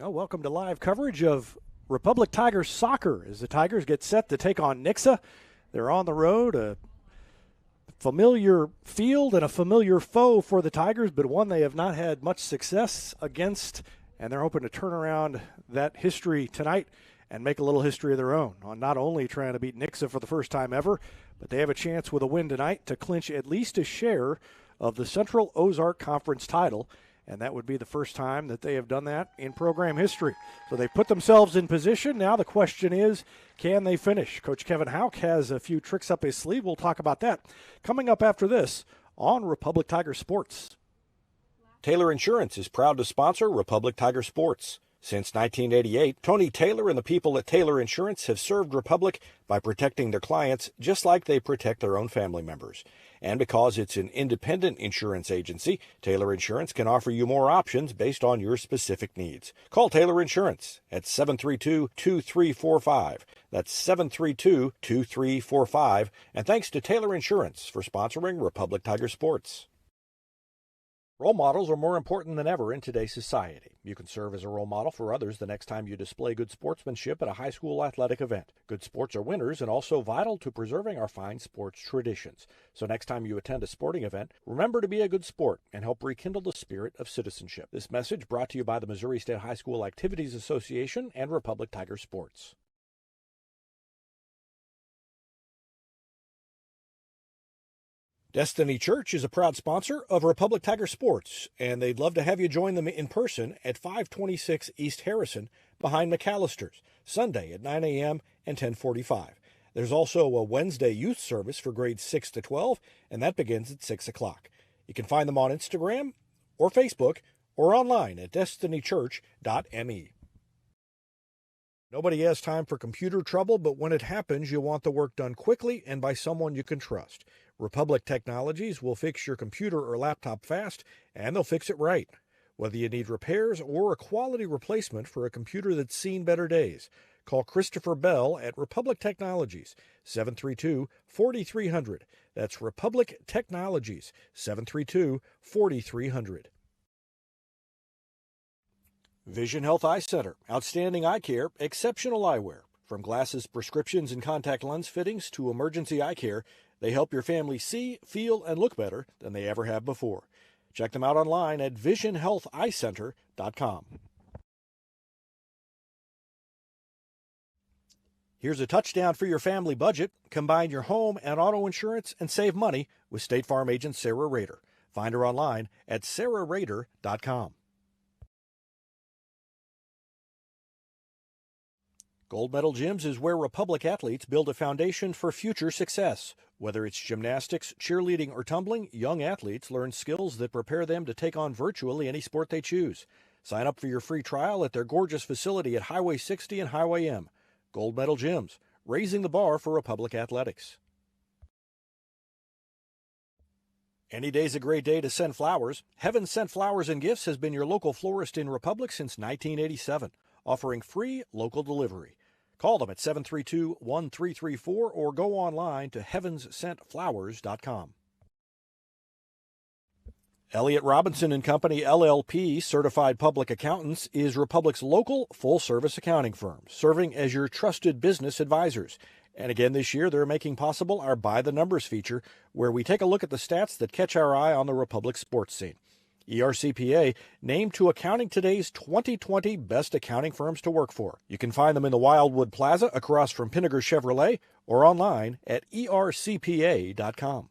Well, welcome to live coverage of Republic Tigers soccer as the Tigers get set to take on Nixa. They're on the road, a familiar field and a familiar foe for the Tigers, but one they have not had much success against, and they're hoping to turn around that history tonight and make a little history of their own on not only trying to beat Nixa for the first time ever, but they have a chance with a win tonight to clinch at least a share of the Central Ozark Conference title. And that would be the first time that they have done that in program history. So they put themselves in position. Now the question is, can they finish? Coach Kevin Houck has a few tricks up his sleeve. We'll talk about that coming up after this on Republic Tiger Sports. Taylor Insurance is proud to sponsor Republic Tiger Sports. Since 1988, Tony Taylor and the people at Taylor Insurance have served Republic by protecting their clients just like they protect their own family members. And because it's an independent insurance agency, Taylor Insurance can offer you more options based on your specific needs. Call Taylor Insurance at 732-2345. That's 732-2345. And thanks to Taylor Insurance for sponsoring Republic Tiger Sports. Role models are more important than ever in today's society. You can serve as a role model for others the next time you display good sportsmanship at a high school athletic event. Good sports are winners and also vital to preserving our fine sports traditions. So next time you attend a sporting event, remember to be a good sport and help rekindle the spirit of citizenship. This message brought to you by the Missouri State High School Activities Association and Republic Tiger Sports. Destiny Church is a proud sponsor of Republic Tiger Sports, and they'd love to have you join them in person at 526 East Harrison behind McAllister's, Sunday at 9 a.m. and 10:45. There's also a Wednesday youth service for grades 6 to 12, and that begins at 6 o'clock. You can find them on Instagram or Facebook or online at destinychurch.me. Nobody has time for computer trouble, but when it happens, you want the work done quickly and by someone you can trust. Republic Technologies will fix your computer or laptop fast, and they'll fix it right. Whether you need repairs or a quality replacement for a computer that's seen better days, call Christopher Bell at Republic Technologies, 732-4300. That's Republic Technologies, 732-4300. Vision Health Eye Center, outstanding eye care, exceptional eyewear. From glasses, prescriptions, and contact lens fittings to emergency eye care, they help your family see, feel, and look better than they ever have before. Check them out online at visionhealtheyecenter.com. Here's a touchdown for your family budget. Combine your home and auto insurance and save money with State Farm agent Sarah Rader. Find her online at sarahrader.com. Gold Medal Gyms is where Republic athletes build a foundation for future success. Whether it's gymnastics, cheerleading, or tumbling, young athletes learn skills that prepare them to take on virtually any sport they choose. Sign up for your free trial at their gorgeous facility at Highway 60 and Highway M. Gold Medal Gyms, raising the bar for Republic athletics. Any day's a great day to send flowers. Heaven Sent Flowers and Gifts has been your local florist in Republic since 1987, offering free local delivery. Call them at 732-1334 or go online to heavenssentflowers.com. Elliott Robinson and Company, LLP, Certified Public Accountants, is Republic's local full-service accounting firm, serving as your trusted business advisors. And again this year, they're making possible our By the Numbers feature, where we take a look at the stats that catch our eye on the Republic sports scene. ERCPA named to Accounting Today's 2020 Best Accounting Firms to Work For. You can find them in the Wildwood Plaza across from Pinnaker Chevrolet or online at ercpa.com.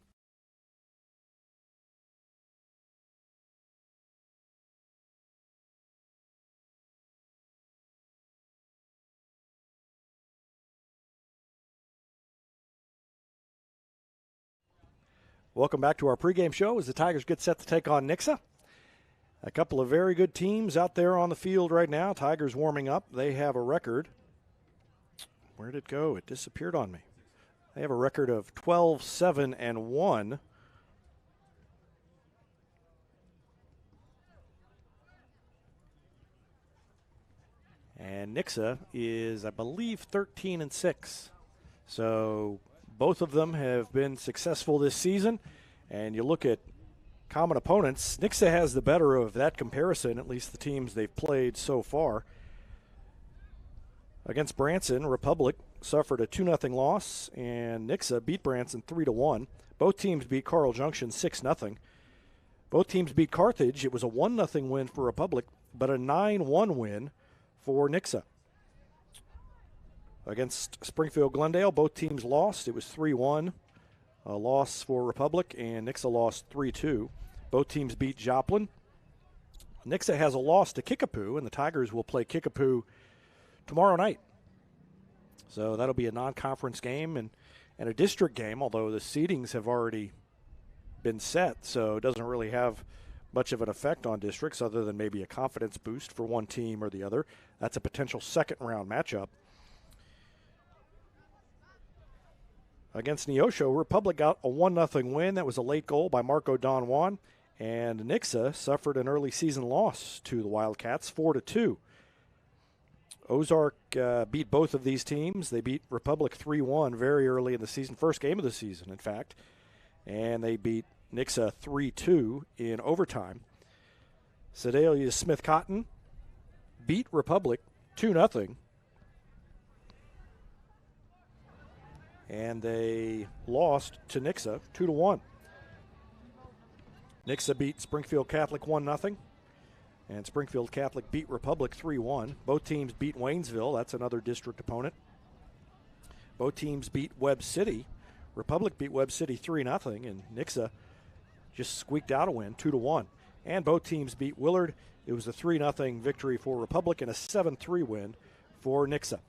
Welcome back to our pregame show as the Tigers get set to take on Nixa. A couple of very good teams out there on the field right now. Tigers warming up. They have a record. Where did it go? It disappeared on me. They have a record of 12-7-1. And Nixa is, I believe, 13-6. So both of them have been successful this season. And you look at common opponents, Nixa has the better of that comparison, at least the teams they've played so far. Against Branson, Republic suffered a 2-0 loss, and Nixa beat Branson 3-1. Both teams beat Carl Junction 6-0. Both teams beat Carthage. It was a 1-0 win for Republic, but a 9-1 win for Nixa. Against Springfield Glendale, both teams lost. It was 3-1, a loss for Republic, and Nixa lost 3-2. Both teams beat Joplin. Nixa has a loss to Kickapoo, and the Tigers will play Kickapoo tomorrow night. So that'll be a non-conference game and a district game, although the seedings have already been set, so it doesn't really have much of an effect on districts other than maybe a confidence boost for one team or the other. That's a potential second-round matchup. Against Neosho, Republic got a 1-0 win. That was a late goal by Marco Don Juan, and Nixa suffered an early season loss to the Wildcats, 4-2. Ozark beat both of these teams. They beat Republic 3-1 very early in the season, first game of the season, in fact. And they beat Nixa 3-2 in overtime. Sedalia Smith Cotton beat Republic 2-0. And they lost to Nixa 2-1. Nixa beat Springfield Catholic 1-0. And Springfield Catholic beat Republic 3-1. Both teams beat Waynesville. That's another district opponent. Both teams beat Webb City. Republic beat Webb City 3-0, and Nixa just squeaked out a win 2-1. And both teams beat Willard. It was a 3-0 victory for Republic and a 7-3 win for Nixa.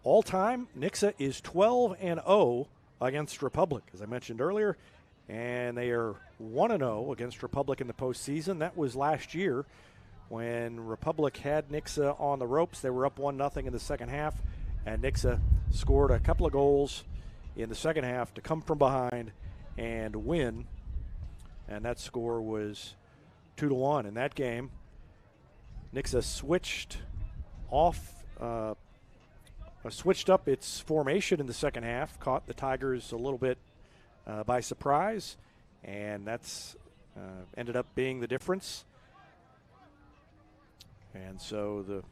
All time, Nixa is 12-0 against Republic, as I mentioned earlier, and they are 1-0 against Republic in the postseason. That was last year when Republic had Nixa on the ropes. They were up 1-0 in the second half, and Nixa scored a couple of goals in the second half to come from behind and win. And that score was 2-1. In that game, Nixa switched up its formation in the second half, caught the Tigers a little bit by surprise, and that's ended up being the difference. And so the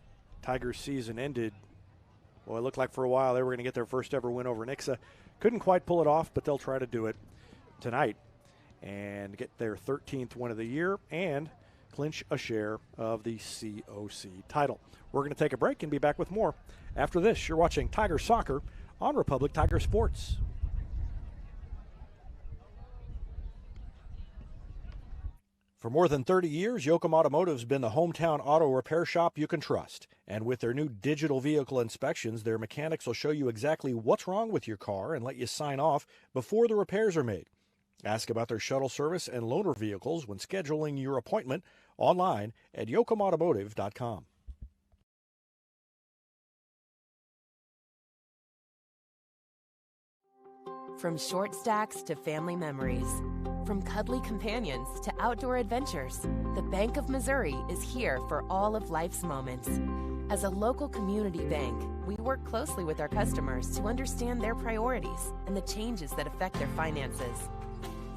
Tigers season ended, well, it looked like for a while they were going to get their first ever win over Nixa. Couldn't quite pull it off, but they'll try to do it tonight and get their 13th win of the year and clinch a share of the COC title. We're going to take a break and be back with more. After this, you're watching Tiger Soccer on Republic Tiger Sports. For more than 30 years, Yoakum Automotive's been the hometown auto repair shop you can trust. And with their new digital vehicle inspections, their mechanics will show you exactly what's wrong with your car and let you sign off before the repairs are made. Ask about their shuttle service and loaner vehicles when scheduling your appointment online at yoakumautomotive.com. From short stacks to family memories, from cuddly companions to outdoor adventures, the Bank of Missouri is here for all of life's moments. As a local community bank, we work closely with our customers to understand their priorities and the changes that affect their finances.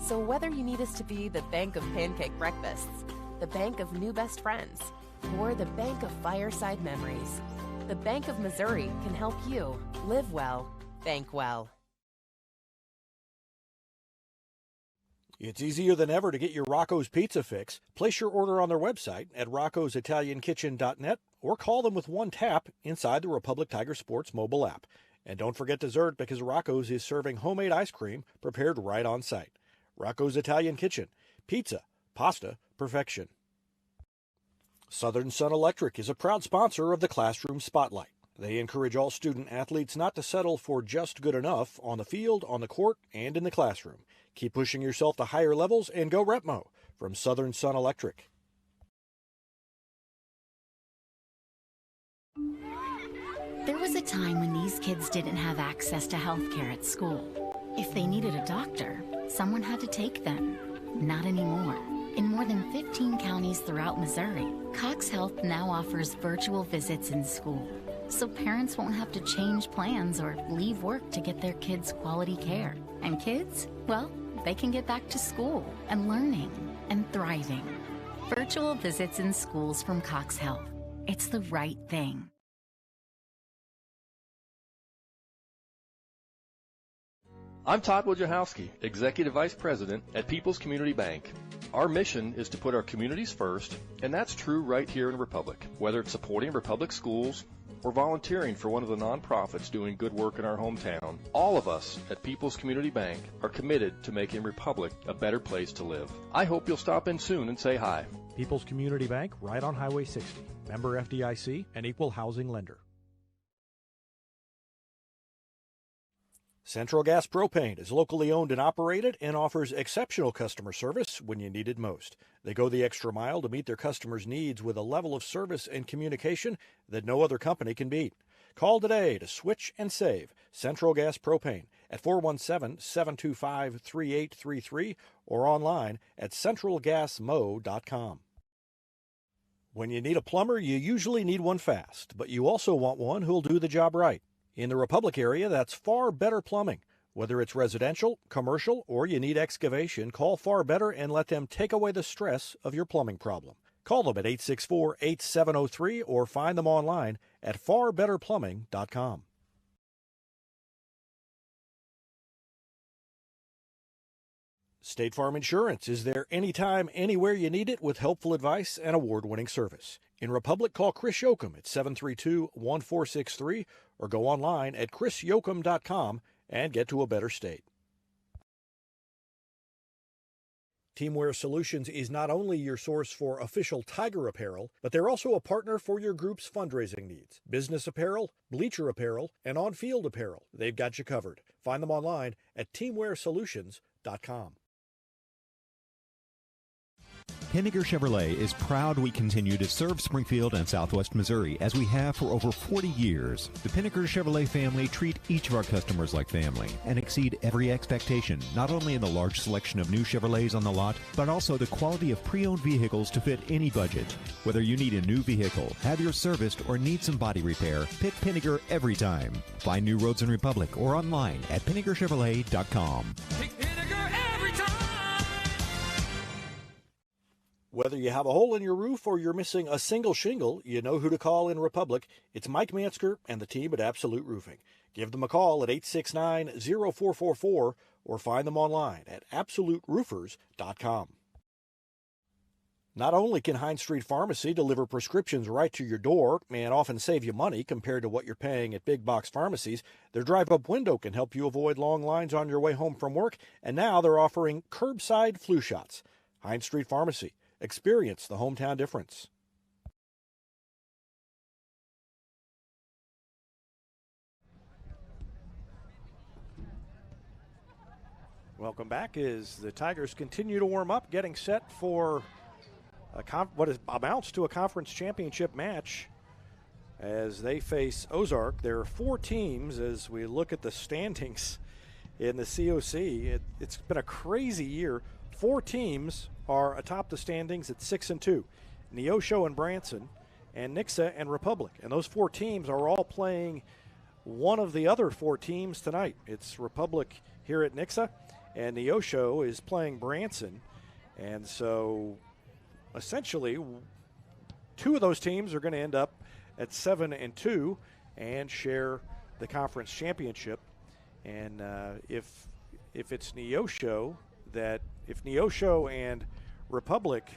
So whether you need us to be the Bank of Pancake Breakfasts, the Bank of New Best Friends, or the Bank of Fireside Memories, the Bank of Missouri can help you live well, bank well. It's easier than ever to get your Rocco's Pizza fix. Place your order on their website at roccositaliankitchen.net or call them with one tap inside the Republic Tiger Sports mobile app. And don't forget dessert, because Rocco's is serving homemade ice cream prepared right on site. Rocco's Italian Kitchen. Pizza, pasta, perfection. Southern Sun Electric is a proud sponsor of the Classroom Spotlight. They encourage all student athletes not to settle for just good enough on the field, on the court, and in the classroom. Keep pushing yourself to higher levels and go Repmo from Southern Sun Electric. There was a time when these kids didn't have access to health care at school. If they needed a doctor, someone had to take them. Not anymore. In more than 15 counties throughout Missouri, Cox Health now offers virtual visits in school, so parents won't have to change plans or leave work to get their kids quality care. And kids, well, they can get back to school and learning and thriving. Virtual visits in schools from Cox Health. It's the right thing. I'm Todd Wojciechowski, Executive Vice President at People's Community Bank. Our mission is to put our communities first, and that's true right here in Republic. Whether it's supporting Republic schools or volunteering for one of the nonprofits doing good work in our hometown, all of us at People's Community Bank are committed to making Republic a better place to live. I hope you'll stop in soon and say hi. People's Community Bank, right on Highway 60. Member FDIC, an equal housing lender. Central Gas Propane is locally owned and operated and offers exceptional customer service when you need it most. They go the extra mile to meet their customers' needs with a level of service and communication that no other company can beat. Call today to switch and save Central Gas Propane at 417-725-3833 or online at centralgasmo.com. When you need a plumber, you usually need one fast, but you also want one who'll do the job right. In the Republic area, that's Far Better Plumbing. Whether it's residential, commercial, or you need excavation, call Far Better and let them take away the stress of your plumbing problem. Call them at 864-8703 or find them online at farbetterplumbing.com. State Farm Insurance is there anytime, anywhere you need it with helpful advice and award-winning service. In Republic, call Chris Yoakum at 732-1463 or go online at chrisyoakum.com and get to a better state. Teamwear Solutions is not only your source for official Tiger apparel, but they're also a partner for your group's fundraising needs. Business apparel, bleacher apparel, and on-field apparel. They've got you covered. Find them online at teamwearsolutions.com. Pinniger Chevrolet is proud we continue to serve Springfield and Southwest Missouri as we have for over 40 years. The Pinniger Chevrolet family treat each of our customers like family and exceed every expectation, not only in the large selection of new Chevrolets on the lot, but also the quality of pre-owned vehicles to fit any budget. Whether you need a new vehicle, have yours serviced, or need some body repair, pick Pinniger every time. Find new roads in Republic or online at PinnigerChevrolet.com. Whether you have a hole in your roof or you're missing a single shingle, you know who to call in Republic. It's Mike Mansker and the team at Absolute Roofing. Give them a call at 869-0444 or find them online at absoluteroofers.com. Not only can Hines Street Pharmacy deliver prescriptions right to your door and often save you money compared to what you're paying at big box pharmacies, their drive-up window can help you avoid long lines on your way home from work, and now they're offering curbside flu shots. Hines Street Pharmacy. Experience the hometown difference. Welcome back as the Tigers continue to warm up, getting set for what amounts to a conference championship match as they face Ozark. There are 4 teams as we look at the standings in the COC. It's been a crazy year. 4 teams are atop the standings at 6-2. Neosho and Branson, and Nixa and Republic. And those 4 teams are all playing one of the other 4 teams tonight. It's Republic here at Nixa, and Neosho is playing Branson. And so essentially 2 of those teams are going to end up at 7-2 and share the conference championship. And if it's Neosho, if Neosho and Republic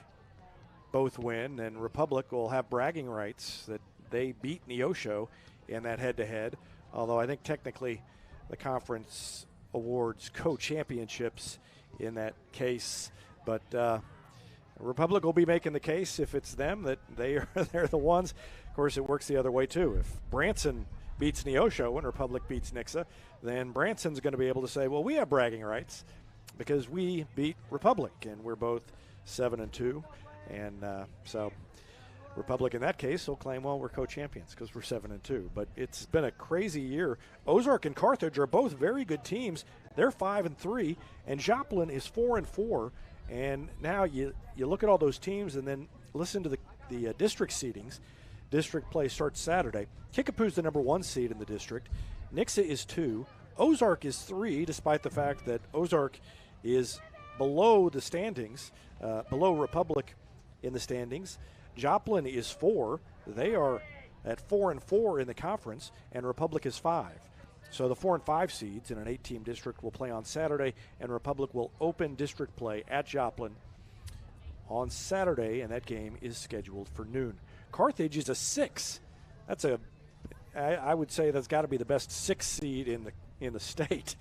both win, then Republic will have bragging rights that they beat Neosho in that head-to-head, although I think technically the conference awards co-championships in that case. But Republic will be making the case if it's them that they're the ones. Of course, it works the other way too. If Branson beats Neosho and Republic beats Nixa, then Branson's going to be able to say, well, we have bragging rights because we beat Republic, and we're both 7-2. And so Republic in that case will claim, well, we're co-champions because we're 7-2. But it's been a crazy year. Ozark and Carthage are both very good teams. They're 5-3, and Joplin is 4-4. And now you look at all those teams and then listen to the district seedings. District play starts Saturday. Kickapoo's the number 1 seed in the district. Nixa is 2. Ozark is 3, despite the fact that Ozark is below the standings, below Republic in the standings. Joplin is 4. They are at 4-4 in the conference, and Republic is 5. So the 4 and 5 seeds in an 8-team district will play on Saturday, and Republic will open district play at Joplin on Saturday, and that game is scheduled for noon. Carthage is a 6. I would say that's got to be the best 6 seed in the state.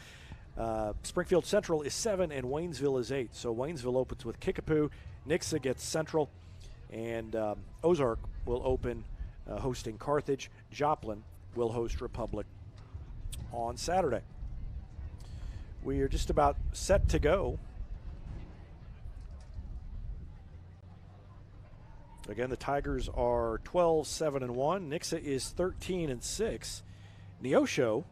Springfield Central is 7 and Waynesville is 8. So Waynesville opens with Kickapoo. Nixa gets Central, and Ozark will open hosting Carthage. Joplin will host Republic on Saturday. We are just about set to go. Again, the Tigers are 12-7-1. Nixa is 13-6. Neosho,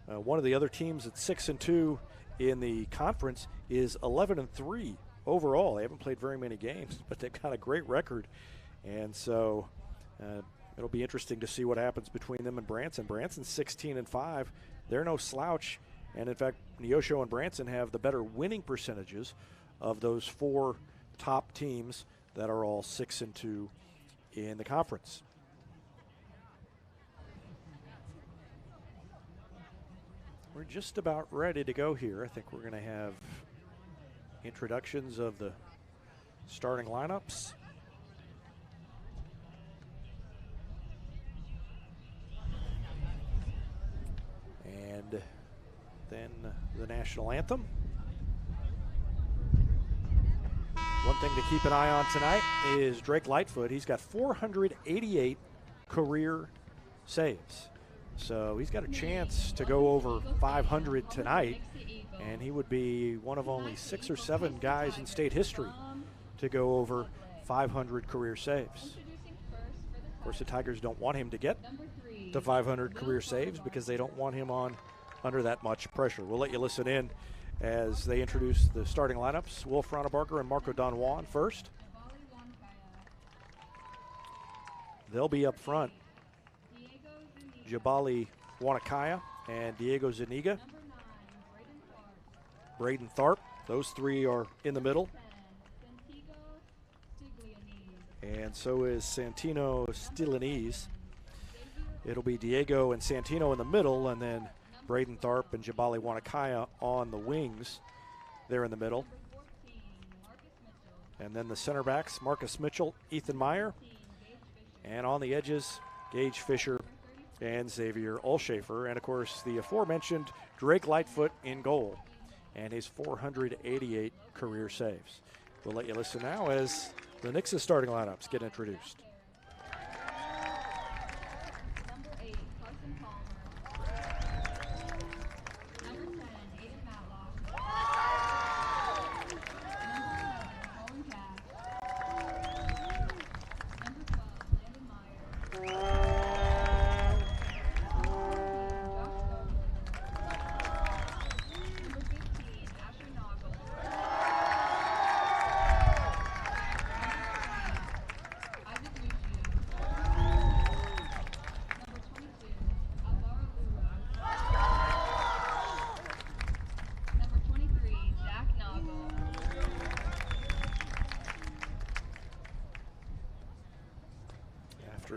one of the other teams at 6-2 in the conference, is 11-3 overall. They haven't played very many games, but they've got a great record. And so it'll be interesting to see what happens between them and Branson. Branson's 16-5. They're no slouch. And in fact, Neosho and Branson have the better winning percentages of those 4 top teams that are all 6-2 in the conference. We're just about ready to go here. I think we're going to have introductions of the starting lineups. And then the national anthem. One thing to keep an eye on tonight is Drake Lightfoot. He's got 488 career saves. So he's got a chance to go over 500 tonight, and he would be one of only 6 or 7 guys in state history to go over 500 career saves. Of course, the Tigers don't want him to get to 500 career saves because they don't want him under that much pressure. We'll let you listen in as they introduce the starting lineups. Wolf Ronabarker and Marco Don Juan first. They'll be up front. Jabali Wanakaya and Diego Zuniga. Braden Tharp. Those 3 are in the middle. And so is Santino Stilinese. It'll be Diego and Santino in the middle, and then Braden Tharp and Jabali Wanakaya on the wings. They're in the middle. And then the center backs, Marcus Mitchell, Ethan Meyer. And on the edges, Gage Fisher and Xavier Olshafer. And, of course, the aforementioned Drake Lightfoot in goal and his 488 career saves. We'll let you listen now as the Nixa starting lineups get introduced.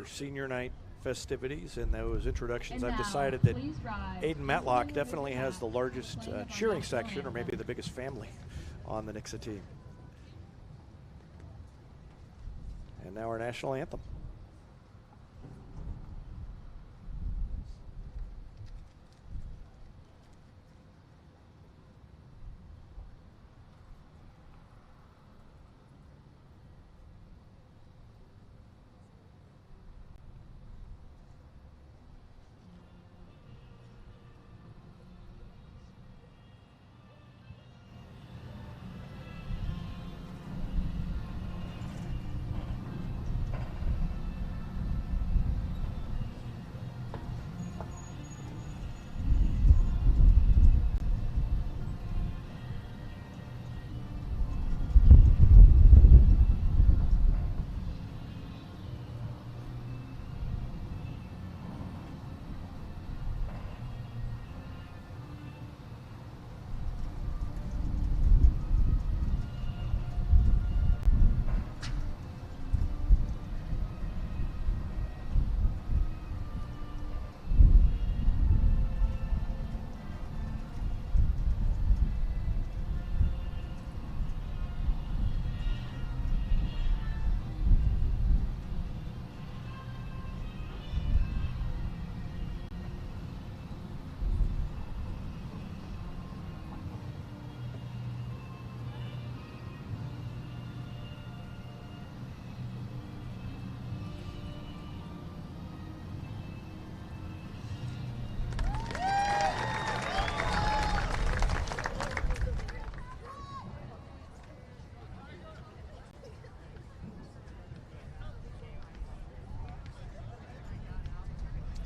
Senior night festivities and those introductions, I've decided that Aiden Matlock definitely has the largest cheering section, or maybe the biggest family on the Nixa team. And now our national anthem.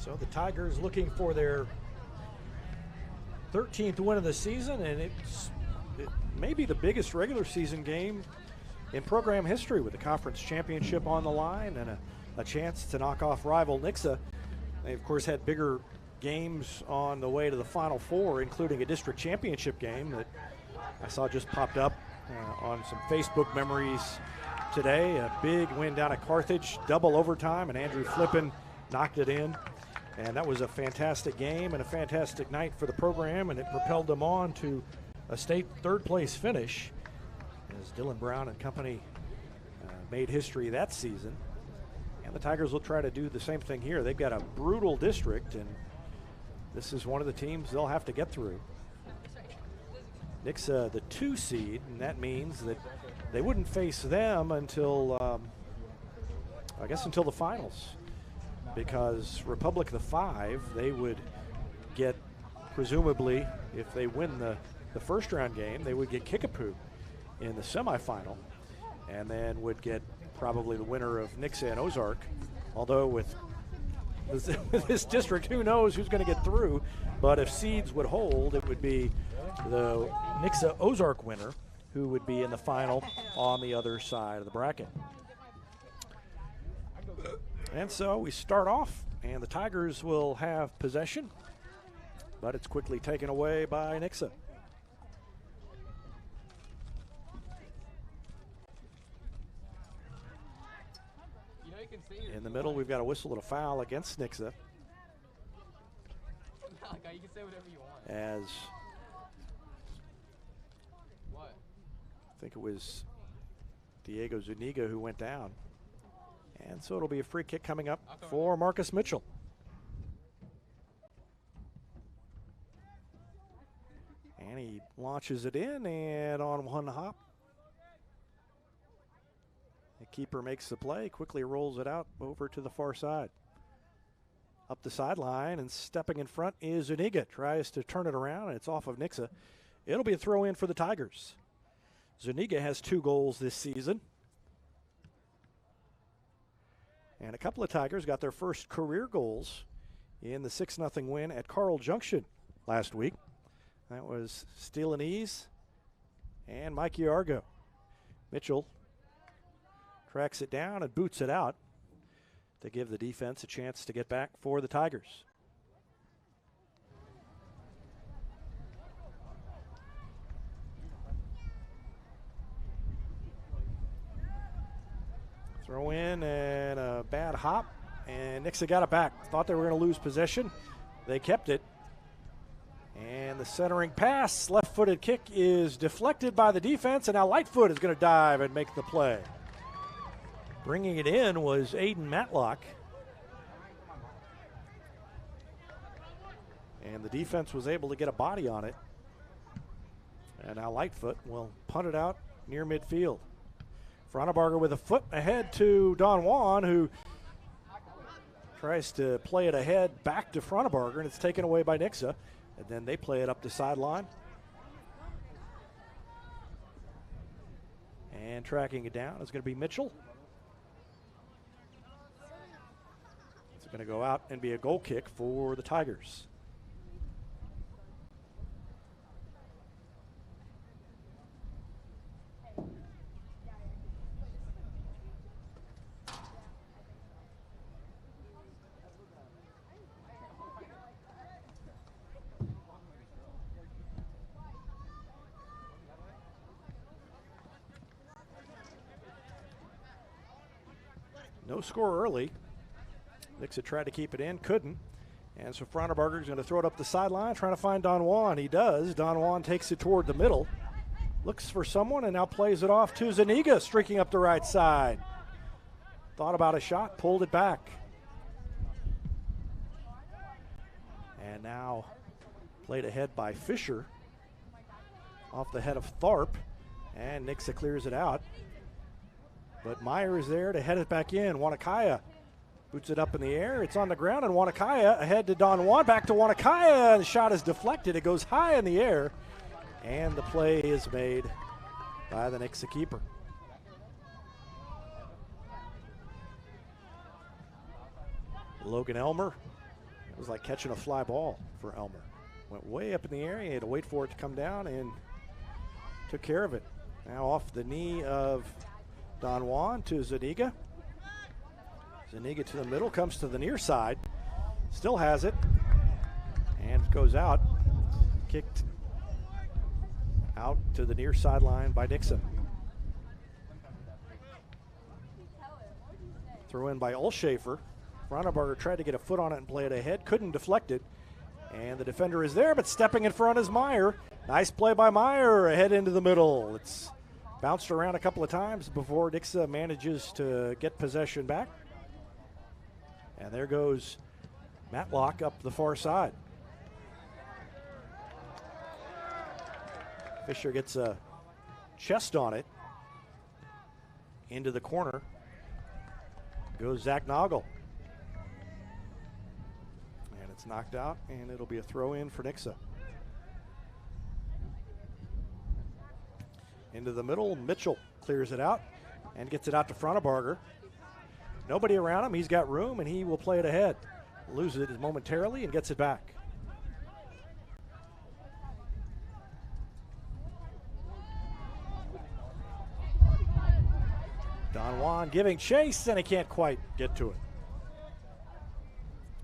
So the Tigers looking for their 13th win of the season, and it may be the biggest regular season game in program history, with the conference championship on the line and a chance to knock off rival Nixa. They, of course, had bigger games on the way to the Final Four, including a district championship game that I saw just popped up on some Facebook memories today. A big win down at Carthage, double overtime, and Andrew Flippin knocked it in. And that was a fantastic game and a fantastic night for the program, and it propelled them on to a state third-place finish as Dylan Brown and company made history that season. And the Tigers will try to do the same thing here. They've got a brutal district, and this is one of the teams they'll have to get through. Nixa, the 2 seed, and that means that they wouldn't face them until, I guess, until the finals, because Republic, the 5, they would get, presumably, if they win the first round game, they would get Kickapoo in the semifinal, and then would get probably the winner of Nixa and Ozark. Although with this district, who knows who's going to get through. But if seeds would hold, it would be the Nixa Ozark winner who would be in the final on the other side of the bracket. And so we start off, and the Tigers will have possession, but it's quickly taken away by Nixa. In the middle, we've got a whistle and a foul against Nixa. You can say whatever you want. As I think it was Diego Zuniga who went down. And so it'll be a free kick coming up for Marcus Mitchell. And he launches it in, and on one hop, the keeper makes the play, quickly rolls it out over to the far side. Up the sideline, and stepping in front is Zuniga. Tries to turn it around, and it's off of Nixa. It'll be a throw in for the Tigers. Zuniga has 2 goals this season. And a couple of Tigers got their first career goals in the 6-0 win at Carl Junction last week. That was Steelanese and Mikey Argo. Mitchell tracks it down and boots it out to give the defense a chance to get back for the Tigers. Throw in and a bad hop, and Nixa got it back. Thought they were going to lose possession. They kept it. And the centering pass, left-footed kick, is deflected by the defense, and now Lightfoot is going to dive and make the play. Bringing it in was Aiden Matlock. And the defense was able to get a body on it. And now Lightfoot will punt it out near midfield. Fronabarger with a foot ahead to Don Juan, who tries to play it ahead back to Fronabarger, and it's taken away by Nixa. And then they play it up the sideline. And tracking it down is going to be Mitchell. It's going to go out and be a goal kick for the Tigers. No score early. Nixa tried to keep it in, couldn't. And so Fronabarger is going to throw it up the sideline, trying to find Don Juan. He does. Don Juan takes it toward the middle. Looks for someone and now plays it off to Zuniga, streaking up the right side. Thought about a shot, pulled it back. And now played ahead by Fisher. Off the head of Tharp. And Nixa clears it out. But Meyer is there to head it back in. Wanakaya boots it up in the air. It's on the ground, and Wanakaya ahead to Don Juan. Back to Wanakaya, and the shot is deflected. It goes high in the air, and the play is made by the Nixa keeper. Logan Elmer It was like catching a fly ball for Elmer. Went way up in the air. He had to wait for it to come down and took care of it. Now off the knee of Don Juan to Zuniga. Zuniga to the middle, comes to the near side. Still has it. And goes out. Kicked out to the near sideline by Nixa. Throw in by Olshafer. Ronneberger tried to get a foot on it and play it ahead. Couldn't deflect it. And the defender is there, but stepping in front is Meyer. Nice play by Meyer, ahead into the middle. It's bounced around a couple of times before Nixa manages to get possession back. And there goes Matlock up the far side. Fisher gets a chest on it. Into the corner goes Zach Noggle. And it's knocked out, and it'll be a throw in for Nixa. Into the middle, Mitchell clears it out and gets it out to Ronneberger. Nobody around him, he's got room, and he will play it ahead. Loses it momentarily and gets it back. Don Juan giving chase, and he can't quite get to it.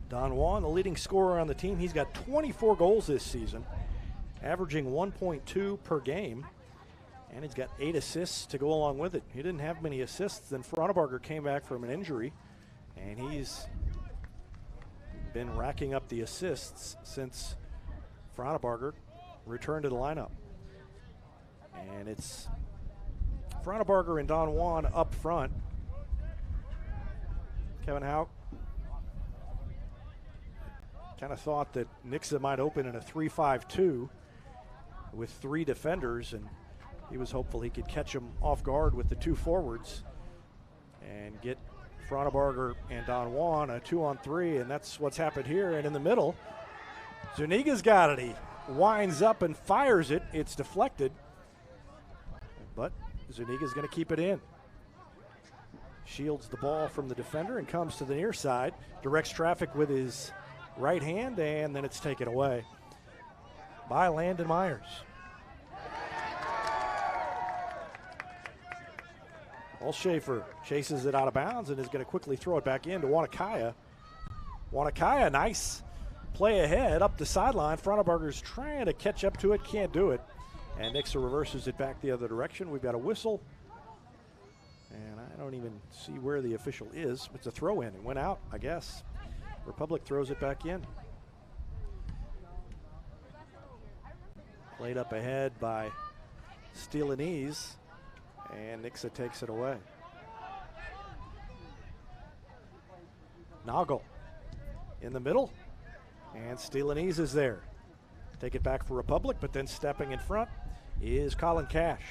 Don Juan, the leading scorer on the team, he's got 24 goals this season, averaging 1.2 per game, and he's got 8 assists to go along with it. He didn't have many assists, then Ronneberger came back from an injury, and he's been racking up the assists since Ronneberger returned to the lineup. And it's Ronneberger and Don Juan up front. Kevin Houck kind of thought that Nixa might open in a 3-5-2 with 3 defenders, and he was hopeful he could catch them off guard with the 2 forwards and get Ronneberger and Don Juan a 2-on-3, and that's what's happened here. And in the middle, Zuniga's got it. He winds up and fires it. It's deflected, but Zuniga's going to keep it in. Shields the ball from the defender and comes to the near side, directs traffic with his right hand, and then it's taken away by Landon Myers. Olshafer chases it out of bounds and is going to quickly throw it back in to Wanakaya. Wanakaya, nice play ahead up the sideline. Ronneberger's trying to catch up to it, can't do it. And Nixa reverses it back the other direction. We've got a whistle. And I don't even see where the official is. It's a throw in. It went out, I guess. Republic throws it back in. Played up ahead by Steelanese. And Nixa takes it away. Noggle in the middle. And Steelanese is there. Take it back for Republic, but then stepping in front is Colin Cash.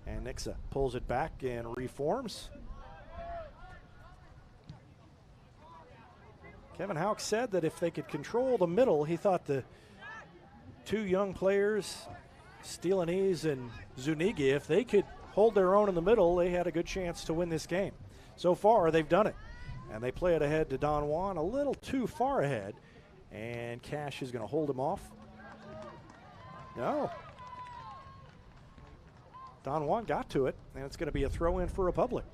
And Nixa pulls it back and reforms. Kevin Houck said that if they could control the middle, he thought the 2 young players, Steelanese and Zuniga, if they could hold their own in the middle, they had a good chance to win this game. So far, they've done it. And they play it ahead to Don Juan, a little too far ahead. And Cash is going to hold him off. No. Don Juan got to it, and it's going to be a throw in for Republic.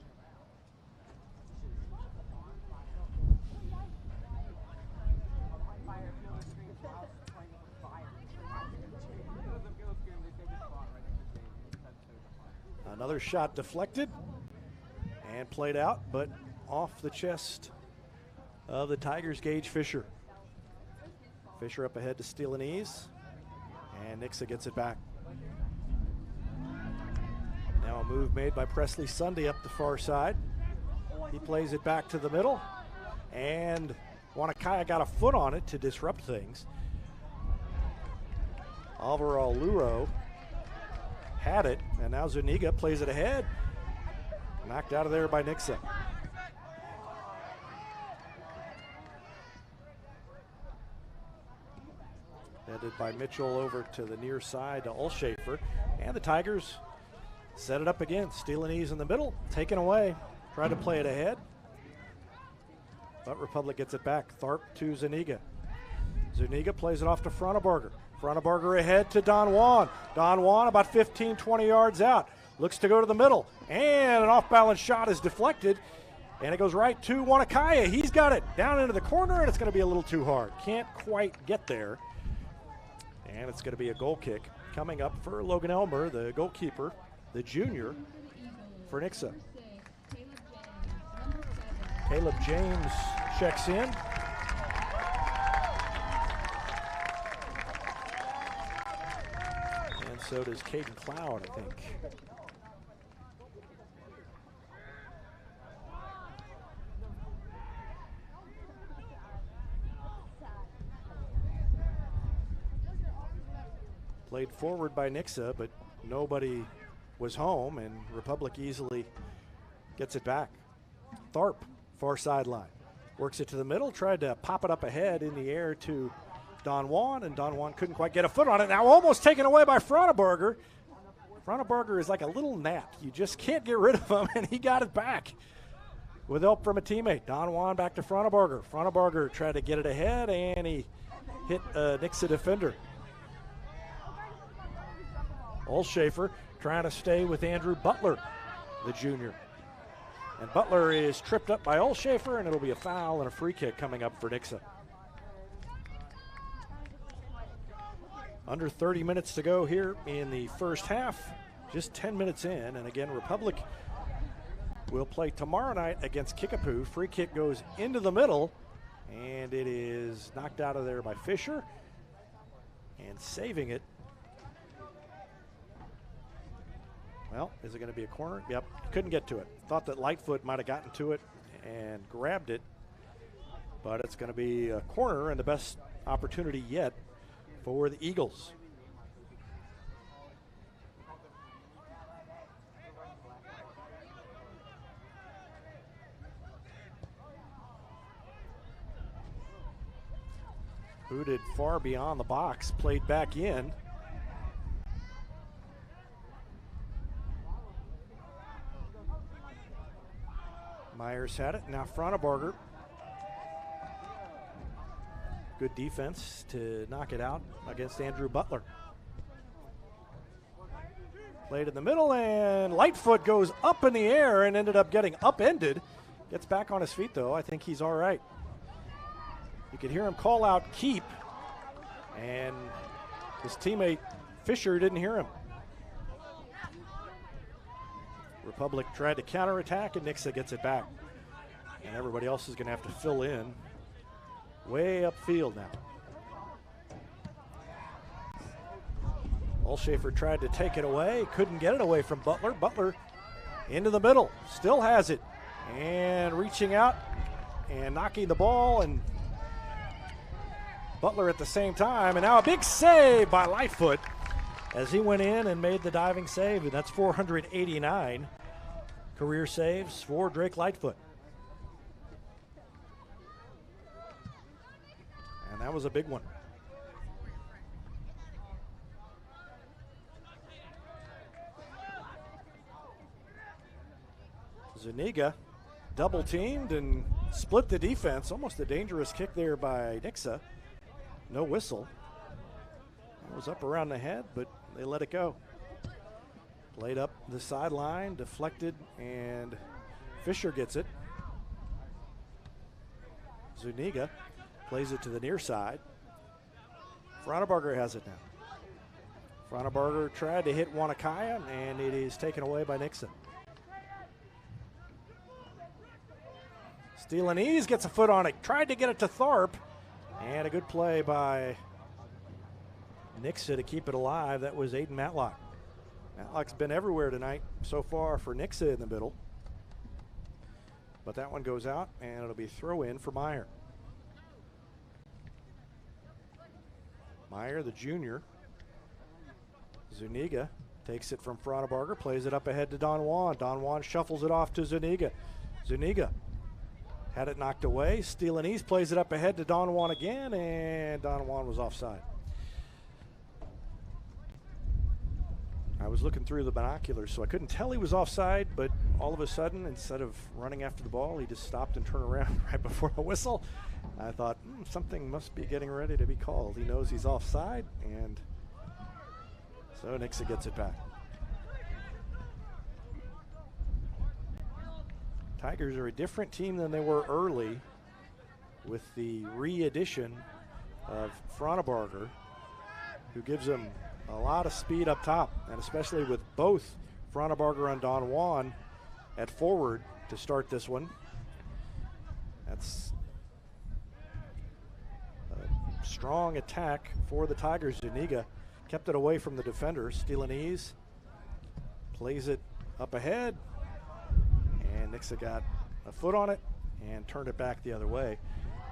Another shot deflected and played out, but off the chest of the Tigers' Gage Fisher. Fisher up ahead to Steelanese, and Nixa gets it back. Now a move made by Presley Sunday up the far side. He plays it back to the middle, and Wanakaya got a foot on it to disrupt things. Alvaro Luro had it, and now Zuniga plays it ahead. Knocked out of there by Nixa. Headed by Mitchell over to the near side to Olshafer. And the Tigers set it up again. Steelanese in the middle, taken away. Tried to play it ahead, But Republic gets it back. Tharp to Zuniga. Zuniga plays it off to Frontebarger. Frontebarger ahead to Don Juan. Don Juan about 15, 20 yards out. Looks to go to the middle. And an off-balance shot is deflected. And it goes right to Wanakaya. He's got it down into the corner, and it's going to be a little too hard. Can't quite get there. And it's going to be a goal kick coming up for Logan Elmer, the goalkeeper, the junior for Nixa. Caleb James checks in. And so does Caden Cloud, I think. Played forward by Nixa, but nobody was home, and Republic easily gets it back. Tharp, far sideline. Works it to the middle, tried to pop it up ahead in the air to Don Juan, and Don Juan couldn't quite get a foot on it. Now almost taken away by Frontebarger. Frontebarger is like a little gnat. You just can't get rid of him, and he got it back with help from a teammate. Don Juan back to Frontebarger. Frontebarger tried to get it ahead, and he hit a Nixa defender. Olshafer trying to stay with Andrew Butler, the junior. And Butler is tripped up by Olshafer, and it'll be a foul and a free kick coming up for Nixa. Under 30 minutes to go here in the first half, just 10 minutes in. And again, Republic will play tomorrow night against Kickapoo. Free kick goes into the middle, and it is knocked out of there by Fisher. And saving it. Well, is it going to be a corner? Yep, couldn't get to it. Thought that Lightfoot might have gotten to it and grabbed it, but it's going to be a corner, and the best opportunity yet for the Eagles. Booted far beyond the box, played back in. Myers had it. Now Frontebarger. Good defense to knock it out against Andrew Butler. Played in the middle, and Lightfoot goes up in the air and ended up getting upended. Gets back on his feet, though. I think he's all right. You could hear him call out keep, and his teammate Fisher didn't hear him. Republic tried to counterattack, and Nixa gets it back. And everybody else is going to have to fill in way upfield now. Olshafer tried to take it away, couldn't get it away from Butler. Butler into the middle, still has it. And reaching out and knocking the ball, and Butler at the same time. And now a big save by Lightfoot as he went in and made the diving save, and that's 489 career saves for Drake Lightfoot. And that was a big one. Zuniga double teamed and split the defense. Almost a dangerous kick there by Nixa. No whistle. It was up around the head, but they let it go. Played up the sideline, deflected, and Fisher gets it. Zuniga plays it to the near side. Frontebarger has it now. Frontebarger tried to hit Wanakaya, and it is taken away by Nixa. Steelanese gets a foot on it, tried to get it to Tharp, and a good play by Nixa to keep it alive. That was Aiden Matlock. Matlock's been everywhere tonight so far for Nixa in the middle. But that one goes out, and it'll be throw in for Meyer. Meyer, the junior. Zuniga takes it from Frontebarger, plays it up ahead to Don Juan. Don Juan shuffles it off to Zuniga. Zuniga had it knocked away. Steelanese plays it up ahead to Don Juan again, and Don Juan was offside. I was looking through the binoculars, so I couldn't tell he was offside, but all of a sudden, instead of running after the ball, he just stopped and turned around right before the whistle. I thought, something must be getting ready to be called. He knows he's offside, and so Nixa gets it back. Tigers are a different team than they were early with the re-addition of Fraunebarger, who gives them a lot of speed up top, and especially with both Fraunebarger and Don Juan at forward to start this one. That's a strong attack for the Tigers. Zuniga kept it away from the defender. Steelanese plays it up ahead, and Nixa got a foot on it and turned it back the other way.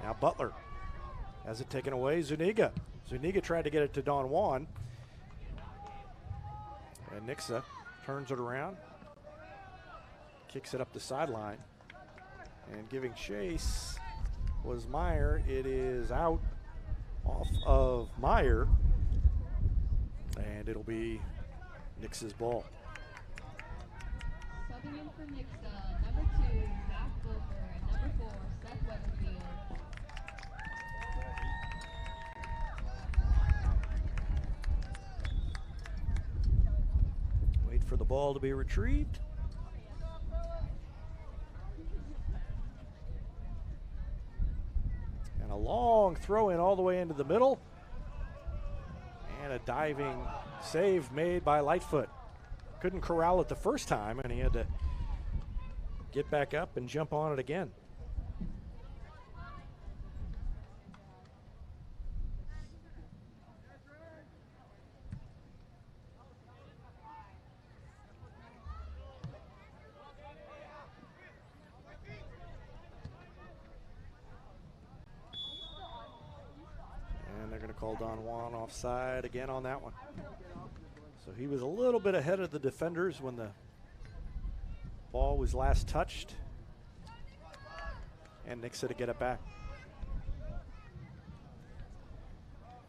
Now Butler has it taken away. Zuniga tried to get it to Don Juan, and Nixa turns it around, kicks it up the sideline, and giving chase was Meyer. It is out off of Meyer, and it'll be Nixa's ball. Subbing in for Nixa, number 2, Zach Booker, and number 4, Seth Weatherfield. Wait for the ball to be retrieved. And a long throw in all the way into the middle. And a diving save made by Lightfoot. Couldn't corral it the first time, and he had to get back up and jump on it again. And they're going to call Don Juan offside again on that one. So he was a little bit ahead of the defenders when the ball was last touched. And Nixa to get it back.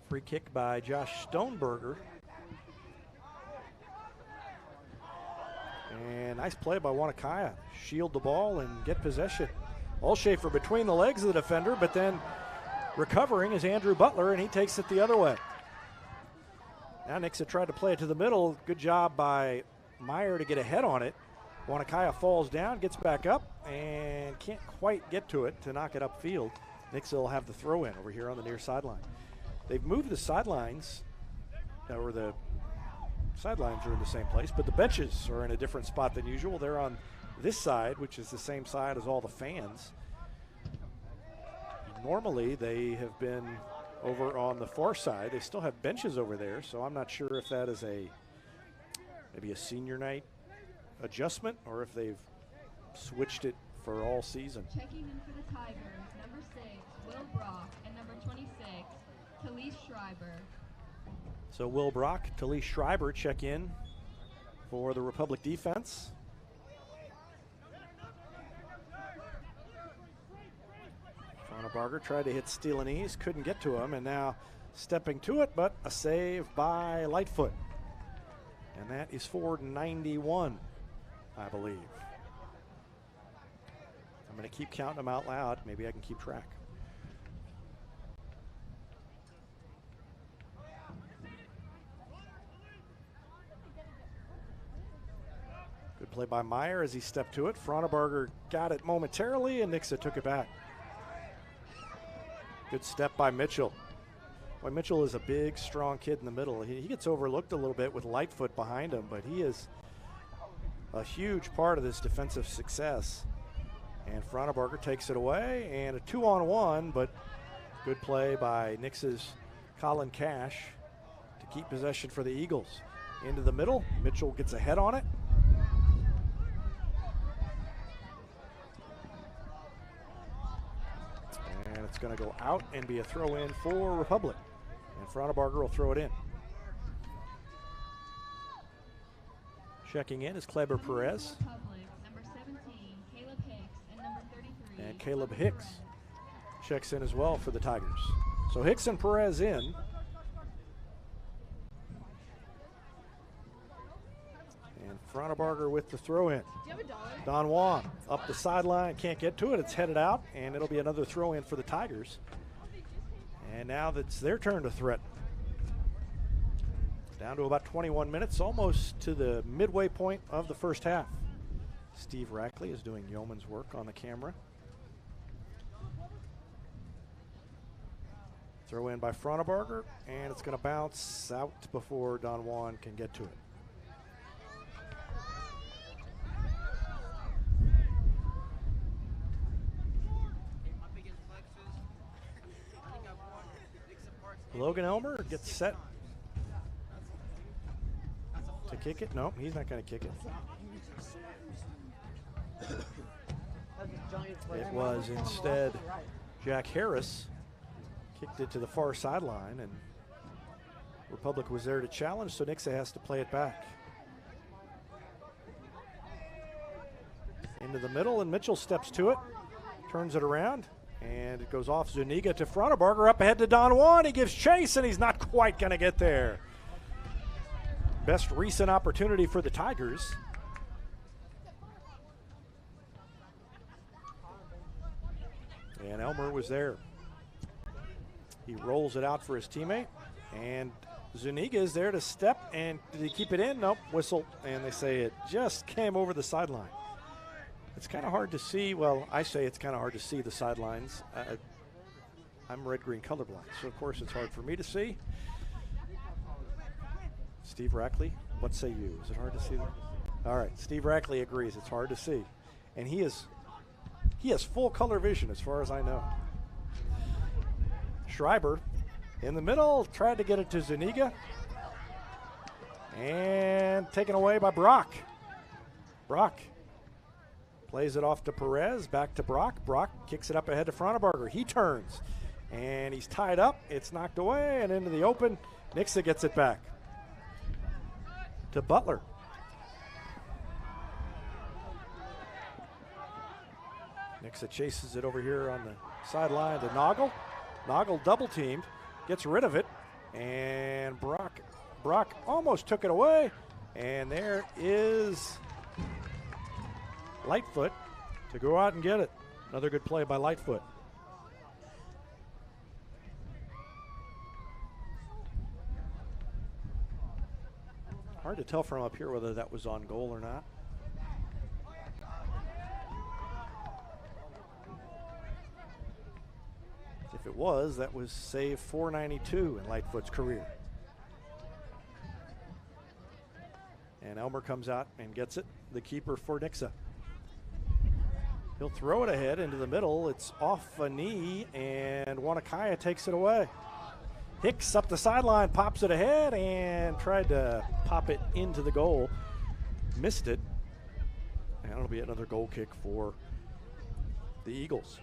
Free kick by Josh Stoneberger. And nice play by Wanakaya. Shield the ball and get possession. Olshafer between the legs of the defender, but then recovering is Andrew Butler, and he takes it the other way. Now Nixa tried to play it to the middle. Good job by Meyer to get ahead on it. Wanakaya falls down, gets back up, and can't quite get to it to knock it upfield. Nixa will have the throw in over here on the near sideline. They've moved the sidelines, or the sidelines are in the same place, but the benches are in a different spot than usual. They're on this side, which is the same side as all the fans. Normally they have been over on the far side. They still have benches over there, so I'm not sure if that is maybe a senior night adjustment or if they've switched it for all season. Checking in for the Tigers, number 6, Will Brock, and number 26, Talise Schreiber. So Will Brock, Talise Schreiber check in for the Republic defense. Fraunebarger tried to hit Steelanese, couldn't get to him, and now stepping to it, but a save by Lightfoot. And that is for 91, I believe. I'm going to keep counting them out loud. Maybe I can keep track. Good play by Meyer as he stepped to it. Fraunebarger got it momentarily, and Nixa took it back. Good step by Mitchell. Boy, Mitchell is a big, strong kid in the middle. He gets overlooked a little bit with Lightfoot behind him, but he is a huge part of this defensive success. And Fraunebarger takes it away, and a 2-on-1, but good play by Nix's Colin Cash to keep possession for the Eagles. Into the middle, Mitchell gets a head on it. And it's going to go out and be a throw in for Republic. And Fraunebarger will throw it in. Checking in is Kleber Perez. Republic, number 17, Caleb Hicks, and number 33. And Caleb Hicks checks in as well for the Tigers. So Hicks and Perez in. And Fronabarger with the throw in. Don Juan up the sideline, can't get to it. It's headed out, and it'll be another throw in for the Tigers. And now it's their turn to threaten. Down to about 21 minutes, almost to the midway point of the first half. Steve Rackley is doing yeoman's work on the camera. Throw in by Fronabarger, and it's going to bounce out before Don Juan can get to it. Logan Elmer gets set to kick it. No, he's not going to kick it. It was instead Jack Harris kicked it to the far sideline, and Republic was there to challenge, so Nixa has to play it back. Into the middle, and Mitchell steps to it, turns it around, and it goes off Zuniga to Fronabarger, up ahead to Don Juan. He gives chase, and he's not quite going to get there. Best recent opportunity for the Tigers. And Elmer was there. He rolls it out for his teammate, and Zuniga is there to step, and did he keep it in? Nope, whistle, and they say it just came over the sideline. It's kind of hard to see. Well, I say it's kind of hard to see the sidelines. I'm red-green colorblind, so of course it's hard for me to see. Steve Rackley, what say you? Is it hard to see that? All right, Steve Rackley agrees it's hard to see, and he has full color vision as far as I know. Schreiber in the middle, tried to get it to Zuniga, and taken away by Brock. Brock plays it off to Perez, back to Brock. Brock kicks it up ahead to Fronabarger. He turns, and he's tied up. It's knocked away and into the open. Nixa gets it back to Butler. Nixa chases it over here on the sideline to Noggle. Noggle double teamed, gets rid of it, and Brock almost took it away, and there is Lightfoot to go out and get it. Another good play by Lightfoot. Hard to tell from up here whether that was on goal or not. If it was, that was save 492 in Lightfoot's career. And Elmer comes out and gets it, the keeper for Nixa. He'll throw it ahead into the middle. It's off a knee, and Wanakaya takes it away. Hicks up the sideline, pops it ahead, and tried to pop it into the goal. Missed it. And it'll be another goal kick for the Eagles.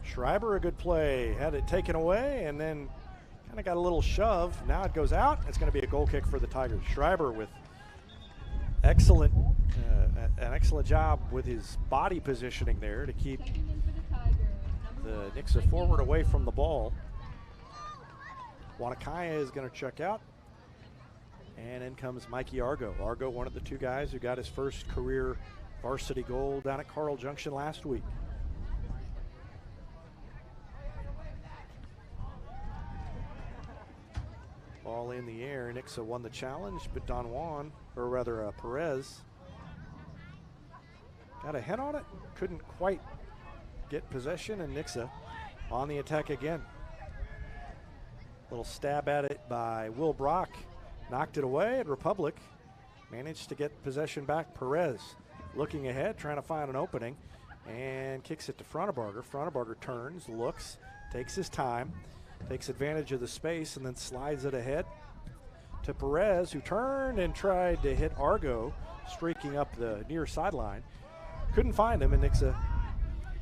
Schreiber, a good play, had it taken away and then kind of got a little shove. Now it goes out. It's going to be a goal kick for the Tigers. Schreiber with an excellent job with his body positioning there to keep the Nixa forward away from the ball. Wanakaya is going to check out. And in comes Mikey Argo. Argo, one of the two guys who got his first career varsity goal down at Carl Junction last week. Ball in the air. Nixa won the challenge, but Don Juan, or rather Perez, got a head on it. Couldn't quite get possession, and Nixa on the attack again. Little stab at it by Will Brock. Knocked it away, and Republic managed to get possession back. Perez looking ahead, trying to find an opening, and kicks it to Fronabarger. Fronabarger turns, looks, takes his time, takes advantage of the space, and then slides it ahead to Perez, who turned and tried to hit Argo, streaking up the near sideline. Couldn't find him, and Nixa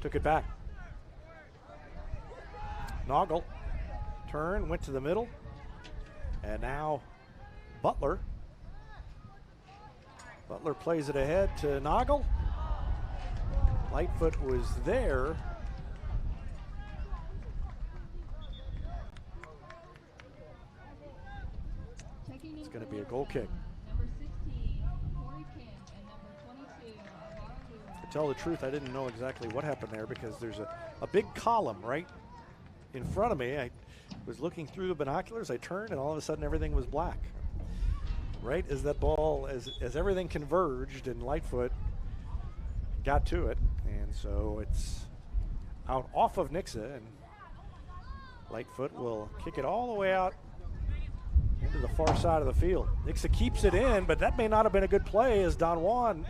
took it back. Noggle, turn, went to the middle. And now Butler. Butler plays it ahead to Noggle. Lightfoot was there. It's going to be a goal kick. Number 16, Corey Kim, and number 22, To tell the truth, I didn't know exactly what happened there because there's a big column right in front of me. I was looking through the binoculars, I turned, and all of a sudden everything was black. Right as that ball, as everything converged and Lightfoot got to it, and so it's out off of Nixa, and Lightfoot will kick it all the way out into the far side of the field. Nixa keeps it in, but that may not have been a good play as Don Juan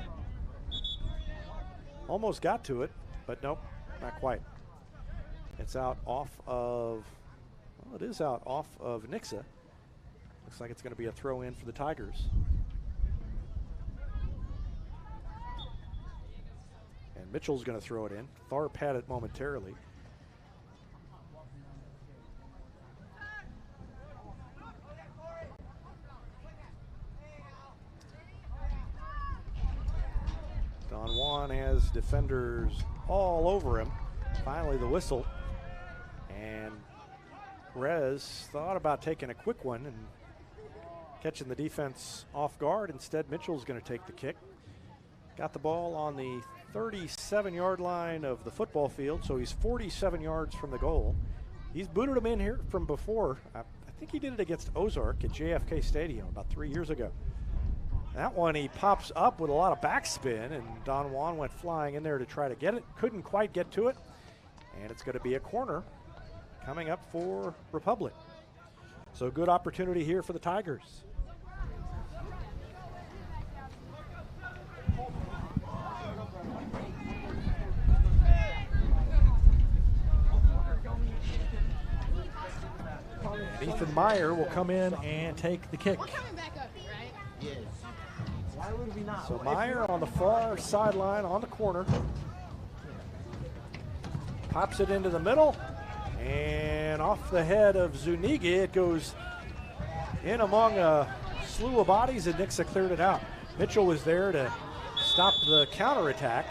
almost got to it, but nope, not quite. It's out off of, well, it is out off of Nixa. Looks like it's going to be a throw in for the Tigers. And Mitchell's going to throw it in. Tharp had it momentarily. Don Juan has defenders all over him. Finally the whistle. And Rez thought about taking a quick one and catching the defense off guard. Instead, Mitchell's going to take the kick. Got the ball on the 37-yard line of the football field, so he's 47 yards from the goal. He's booted him in here from before. I think he did it against Ozark at JFK Stadium about 3 years ago. That one he pops up with a lot of backspin, and Don Juan went flying in there to try to get it. Couldn't quite get to it, and it's going to be a corner coming up for Republic. So good opportunity here for the Tigers. And Ethan Meyer will come in and take the kick. So Meyer on the far sideline on the corner. Pops it into the middle. And off the head of Zuniga, it goes in among a slew of bodies, and Nixa cleared it out. Mitchell was there to stop the counterattack,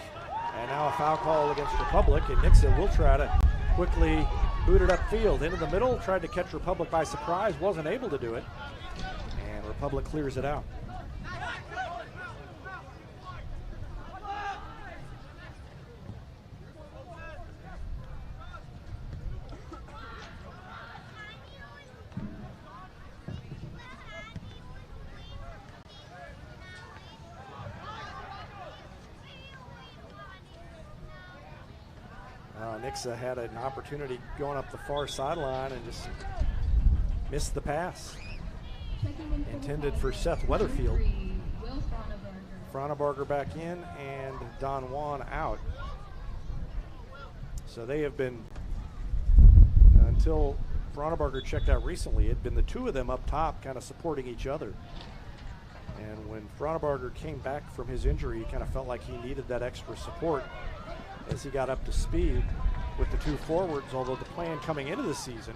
and now a foul call against Republic, and Nixa will try to quickly boot it upfield. Into the middle, tried to catch Republic by surprise, wasn't able to do it, and Republic clears it out. Nixa had an opportunity going up the far sideline and just missed the pass. Intended for Seth Weatherfield. Frauenberger back in and Don Juan out. So they have been, until Frauenberger checked out recently, it had been the two of them up top kind of supporting each other. And when Frauenberger came back from his injury, he kind of felt like he needed that extra support as he got up to speed with the two forwards, although the plan coming into the season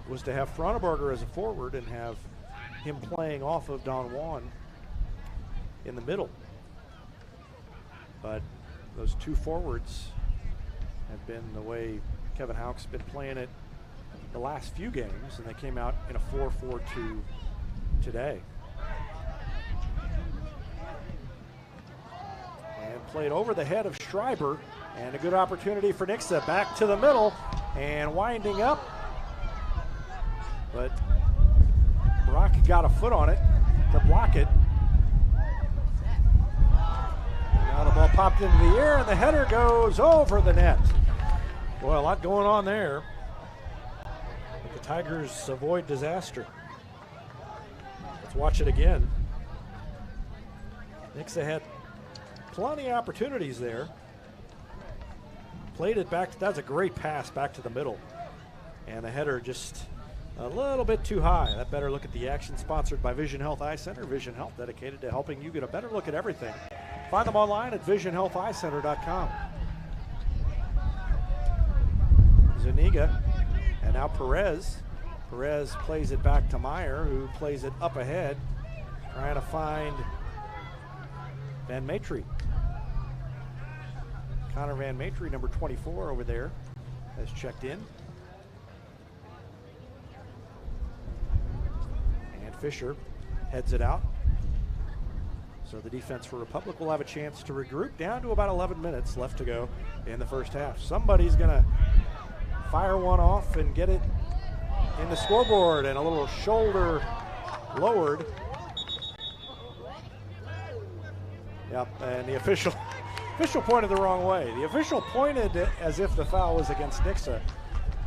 was to have Frauenberger as a forward and have him playing off of Don Juan in the middle. But those two forwards have been the way Kevin Houck's been playing it the last few games, and they came out in a 4-4-2 today. And played over the head of Schreiber. And a good opportunity for Nixa. Back to the middle and winding up. But Brock got a foot on it to block it. Now the ball popped into the air and the header goes over the net. Boy, a lot going on there. But the Tigers avoid disaster. Let's watch it again. Nixa had plenty of opportunities there. Played it back. That's a great pass back to the middle. And the header just a little bit too high. That better look at the action, sponsored by Vision Health Eye Center. Vision Health, dedicated to helping you get a better look at everything. Find them online at visionhealtheyecenter.com. Zuniga, and now Perez. Perez plays it back to Meyer, who plays it up ahead, trying to find Van Matry. Connor Van Matry, number 24 over there, has checked in. And Fisher heads it out. So the defense for Republic will have a chance to regroup, down to about 11 minutes left to go in the first half. Somebody's going to fire one off and get it in the scoreboard, and a little shoulder lowered. Yep, and the official pointed the wrong way. The official pointed as if the foul was against Nixa.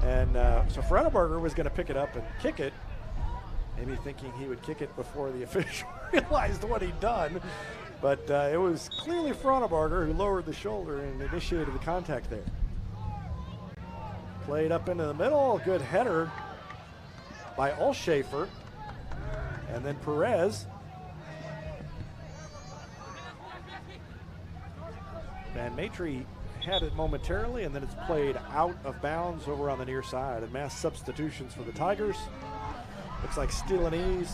And so Frauenberger was going to pick it up and kick it, maybe thinking he would kick it before the official realized what he'd done. But it was clearly Frauenberger who lowered the shoulder and initiated the contact there. Played up into the middle, good header by Olshafer, and then Perez. Van Matry had it momentarily, and then it's played out of bounds over on the near side. And mass substitutions for the Tigers. Looks like Steelanese,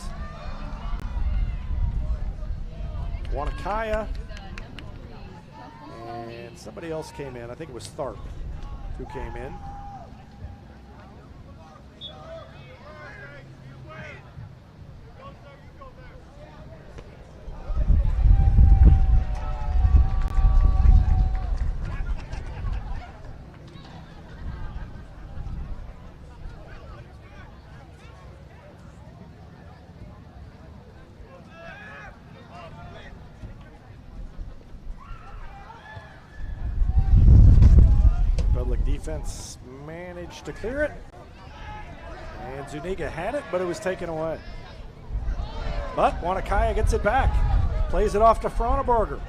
Wanakaya, and somebody else came in. I think it was Tharp who came in. Defense managed to clear it, and Zuniga had it, but it was taken away. But Wanakaya gets it back, plays it off to Frauenberger.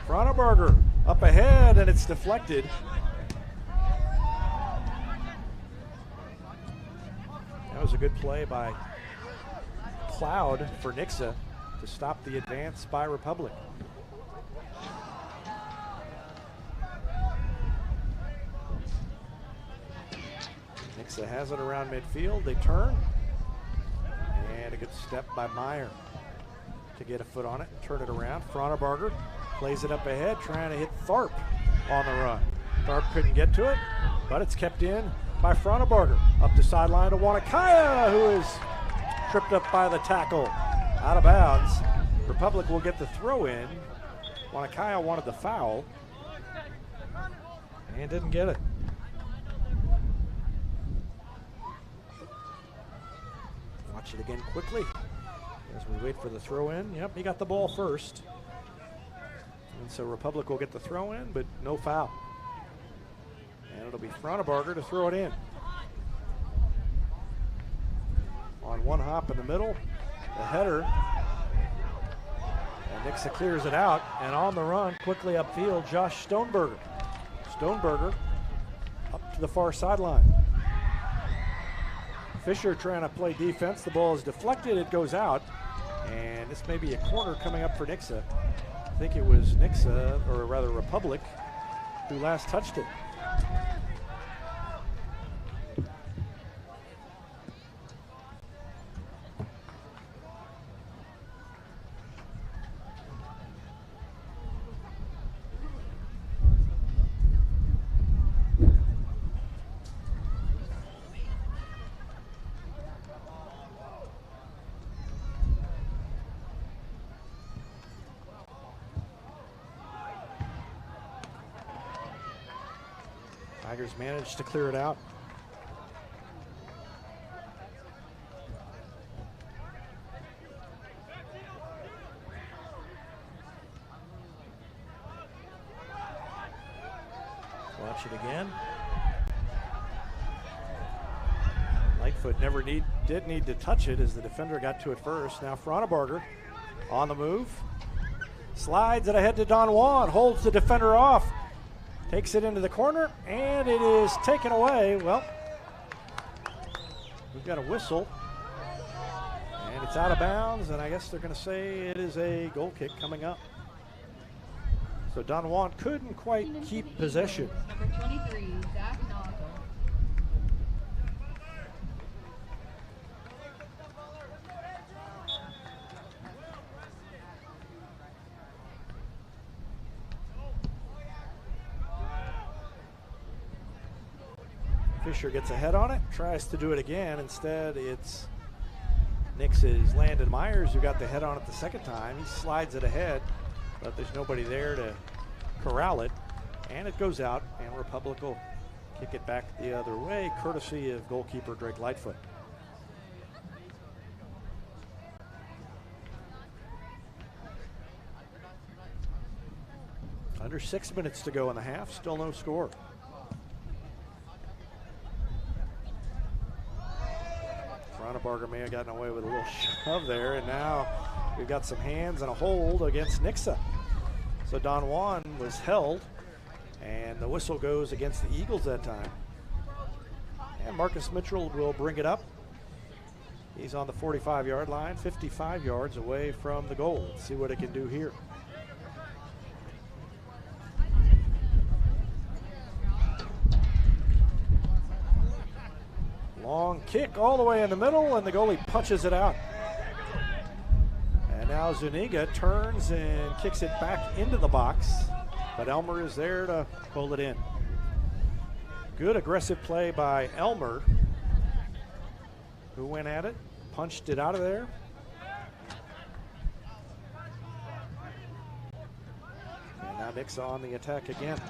Frauenberger up ahead, and it's deflected. That was a good play by Cloud for Nixa to stop the advance by Republic. Nixa has it around midfield. They turn. And a good step by Meyer to get a foot on it, turn it around. Frauenberger plays it up ahead, trying to hit Tharp on the run. Tharp couldn't get to it, but it's kept in by Frauenberger. Up the sideline to Wanakaya, who is tripped up by the tackle. Out of bounds. Republic will get the throw in. Wanakaya wanted the foul and didn't get it. Watch it again quickly as we wait for the throw in. Yep, he got the ball first. And so Republic will get the throw in, but no foul. And it'll be Frauenberger to throw it in. On one hop in the middle, the header. And Nixa clears it out, and on the run, quickly upfield, Josh Stoneberger. Stoneberger up to the far sideline. Fisher trying to play defense. The ball is deflected. It goes out. And this may be a corner coming up for Nixa. I think it was Nixa, or rather Republic, who last touched it. Tigers managed to clear it out. Watch it again. Lightfoot did need to touch it as the defender got to it first. Now Frauenberger on the move. Slides it ahead to Don Juan. Holds the defender off. Takes it into the corner, and it is taken away. Well, we've got a whistle, and it's out of bounds, and I guess they're going to say it is a goal kick coming up. So Don Juan couldn't quite keep possession. Number 23, Zach Nozzle. Fisher gets a head on it, tries to do it again. Instead, it's Nix's Landon Myers who got the head on it the second time. He slides it ahead, but there's nobody there to corral it. And it goes out, and Republic will kick it back the other way, courtesy of goalkeeper Drake Lightfoot. Under 6 minutes to go in the half, still no score. Barger may have gotten away with a little shove there, and now we've got some hands and a hold against Nixa. So Don Juan was held, and the whistle goes against the Eagles that time. And Marcus Mitchell will bring it up. He's on the 45-yard line, 55 yards away from the goal. Let's see what it can do here. Long kick all the way in the middle, and the goalie punches it out. And now Zuniga turns and kicks it back into the box, but Elmer is there to pull it in. Good aggressive play by Elmer, who went at it, punched it out of there. And now Nixa on the attack again.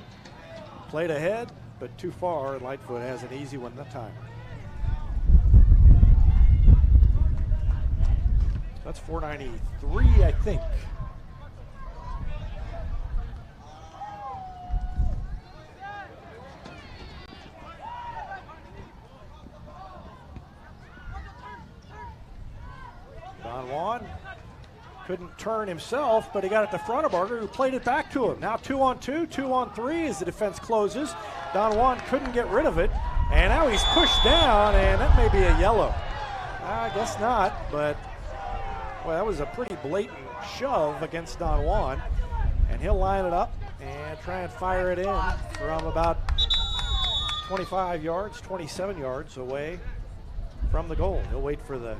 Played ahead, but too far, and Lightfoot has an easy one that time. That's 493, I think. Don Juan couldn't turn himself, but he got it to Frontebarger, who played it back to him. Now 2-on-2, 2-on-3 as the defense closes. Don Juan couldn't get rid of it, and now he's pushed down, and that may be a yellow. I guess not, but well, that was a pretty blatant shove against Don Juan, and he'll line it up and try and fire it in from about 25 yards, 27 yards away from the goal. He'll wait for the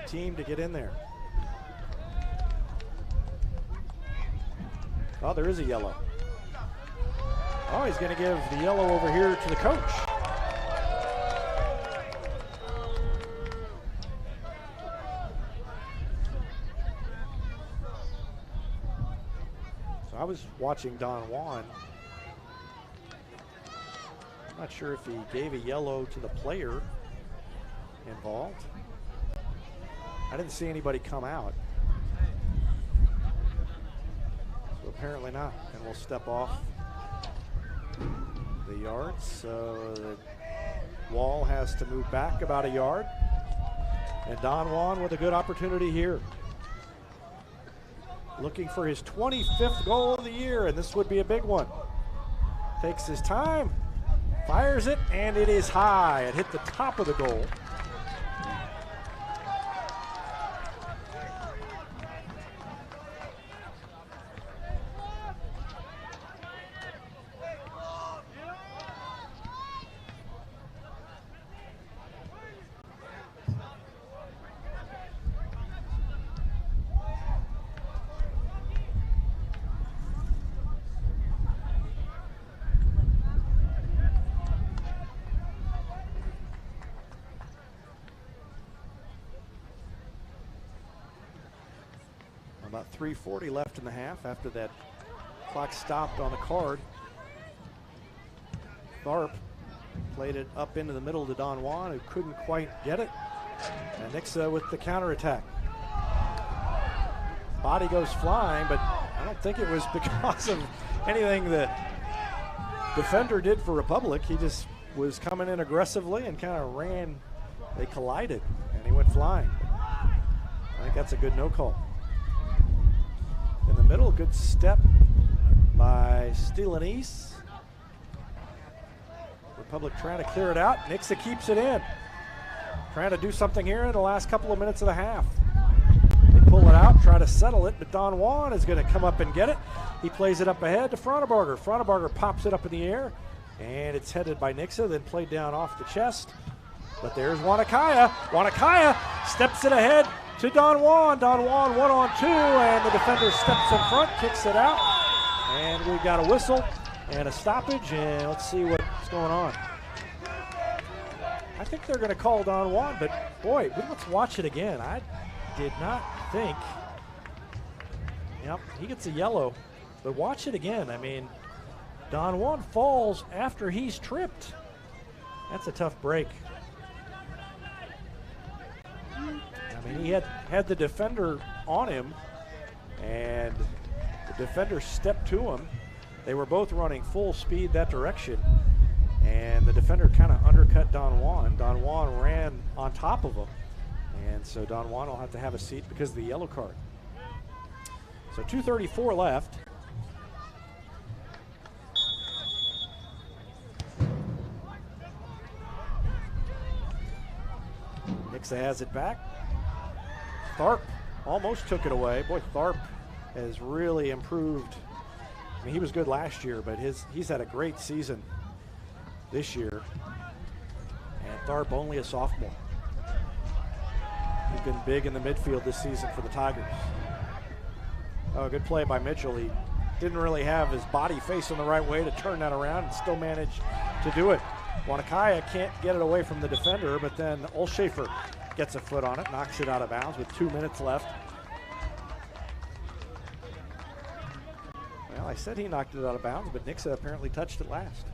team to get in there. Oh, there is a yellow. Oh, he's going to give the yellow over here to the coach. I was watching Don Juan. I'm not sure if he gave a yellow to the player involved. I didn't see anybody come out. So apparently not. And we'll step off the yards. So the wall has to move back about a yard. And Don Juan with a good opportunity here. Looking for his 25th goal of the year, and this would be a big one. Takes his time, fires it, and it is high. It hit the top of the goal. About 3:40 left in the half after that clock stopped on the card. Tharp played it up into the middle to Don Juan, who couldn't quite get it. And Nixa with the counterattack. Body goes flying, but I don't think it was because of anything the defender did for Republic. He just was coming in aggressively and kind of ran. They collided, and he went flying. I think that's a good no call. In the middle, good step by Steelanese. Republic trying to clear it out. Nixa keeps it in. Trying to do something here in the last couple of minutes of the half. They pull it out, try to settle it, but Don Juan is going to come up and get it. He plays it up ahead to Frontebarger. Frontebarger pops it up in the air, and it's headed by Nixa, then played down off the chest. But there's Wanakaya. Wanakaya steps it ahead to Don Juan. Don Juan 1-on-2, and the defender steps in front, kicks it out. And we've got a whistle and a stoppage, and let's see what's going on. I think they're going to call Don Juan, but boy, let's watch it again. I did not think. Yep, he gets a yellow, but watch it again. I mean, Don Juan falls after he's tripped. That's a tough break. I mean, he had the defender on him, and the defender stepped to him. They were both running full speed that direction, and the defender kind of undercut Don Juan. Don Juan ran on top of him, and so Don Juan will have to have a seat because of the yellow card. So 2:34 left. Nixa has it back. Tharp almost took it away. Boy, Tharp has really improved. I mean, he was good last year, but he's had a great season this year. And Tharp only a sophomore. He's been big in the midfield this season for the Tigers. Oh, good play by Mitchell. He didn't really have his body facing the right way to turn that around and still managed to do it. Wanakaya can't get it away from the defender, but then Olshafer gets a foot on it, knocks it out of bounds with 2 minutes left. Well, I said he knocked it out of bounds, but Nixa apparently touched it last.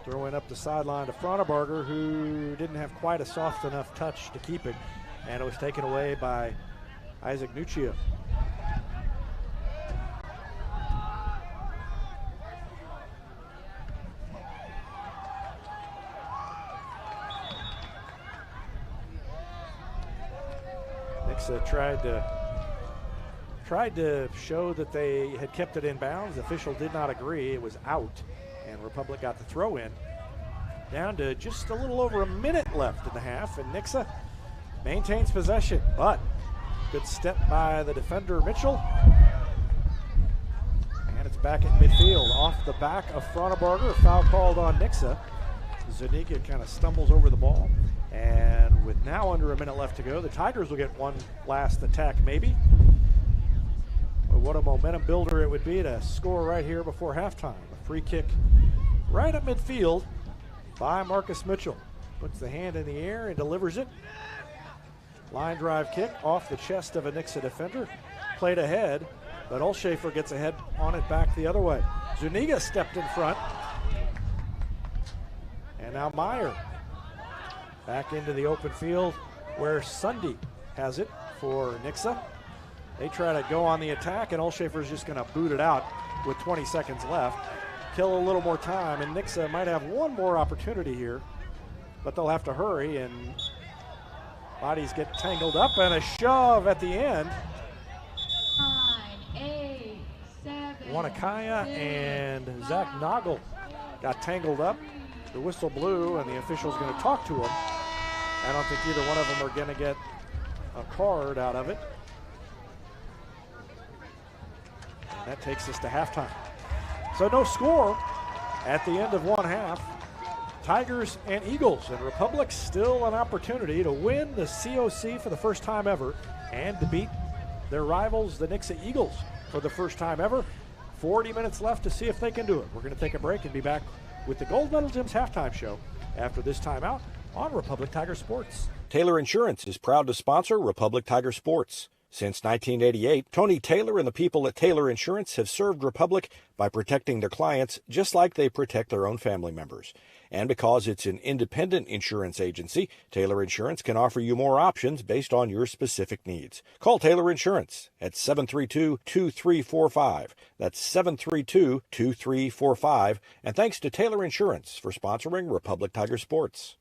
Throwing up the sideline to Frontebarger, who didn't have quite a soft enough touch to keep it, and it was taken away by Isaac Nuccia. Nixa tried to show that they had kept it in bounds. The official did not agree. It was out, and Republic got the throw in. Down to just a little over a minute left in the half, and Nixa maintains possession, but good step by the defender, Mitchell. And it's back at midfield off the back of Frontebarger. Foul called on Nixa. Zuniga kind of stumbles over the ball. And with now under a minute left to go, the Tigers will get one last attack maybe. But what a momentum builder it would be to score right here before halftime. A free kick right at midfield by Marcus Mitchell. Puts the hand in the air and delivers it. Line drive kick off the chest of a Nixa defender. Played ahead, but Olshafer gets ahead on it back the other way. Zuniga stepped in front. And now Meyer back into the open field where Sunday has it for Nixa. They try to go on the attack, and Olshafer's just going to boot it out with 20 seconds left. Kill a little more time, and Nixa might have one more opportunity here, but they'll have to hurry, and bodies get tangled up, and a shove at the end. 9, 8, 7, Wanakaya and Zach Noggle got tangled up. The whistle blew, and the official's going to talk to him. I don't think either one of them are going to get a card out of it. And that takes us to halftime. So no score at the end of one half. Tigers and Eagles, and Republic still an opportunity to win the COC for the first time ever and to beat their rivals, the Nixa Eagles, for the first time ever. 40 minutes left to see if they can do it. We're going to take a break and be back with the Gold Medal Gyms halftime show after this timeout on Republic Tiger Sports. Taylor Insurance is proud to sponsor Republic Tiger Sports. Since 1988, Tony Taylor and the people at Taylor Insurance have served Republic by protecting their clients just like they protect their own family members. And because it's an independent insurance agency, Taylor Insurance can offer you more options based on your specific needs. Call Taylor Insurance at 732-2345. That's 732-2345. And thanks to Taylor Insurance for sponsoring Republic Tiger Sports.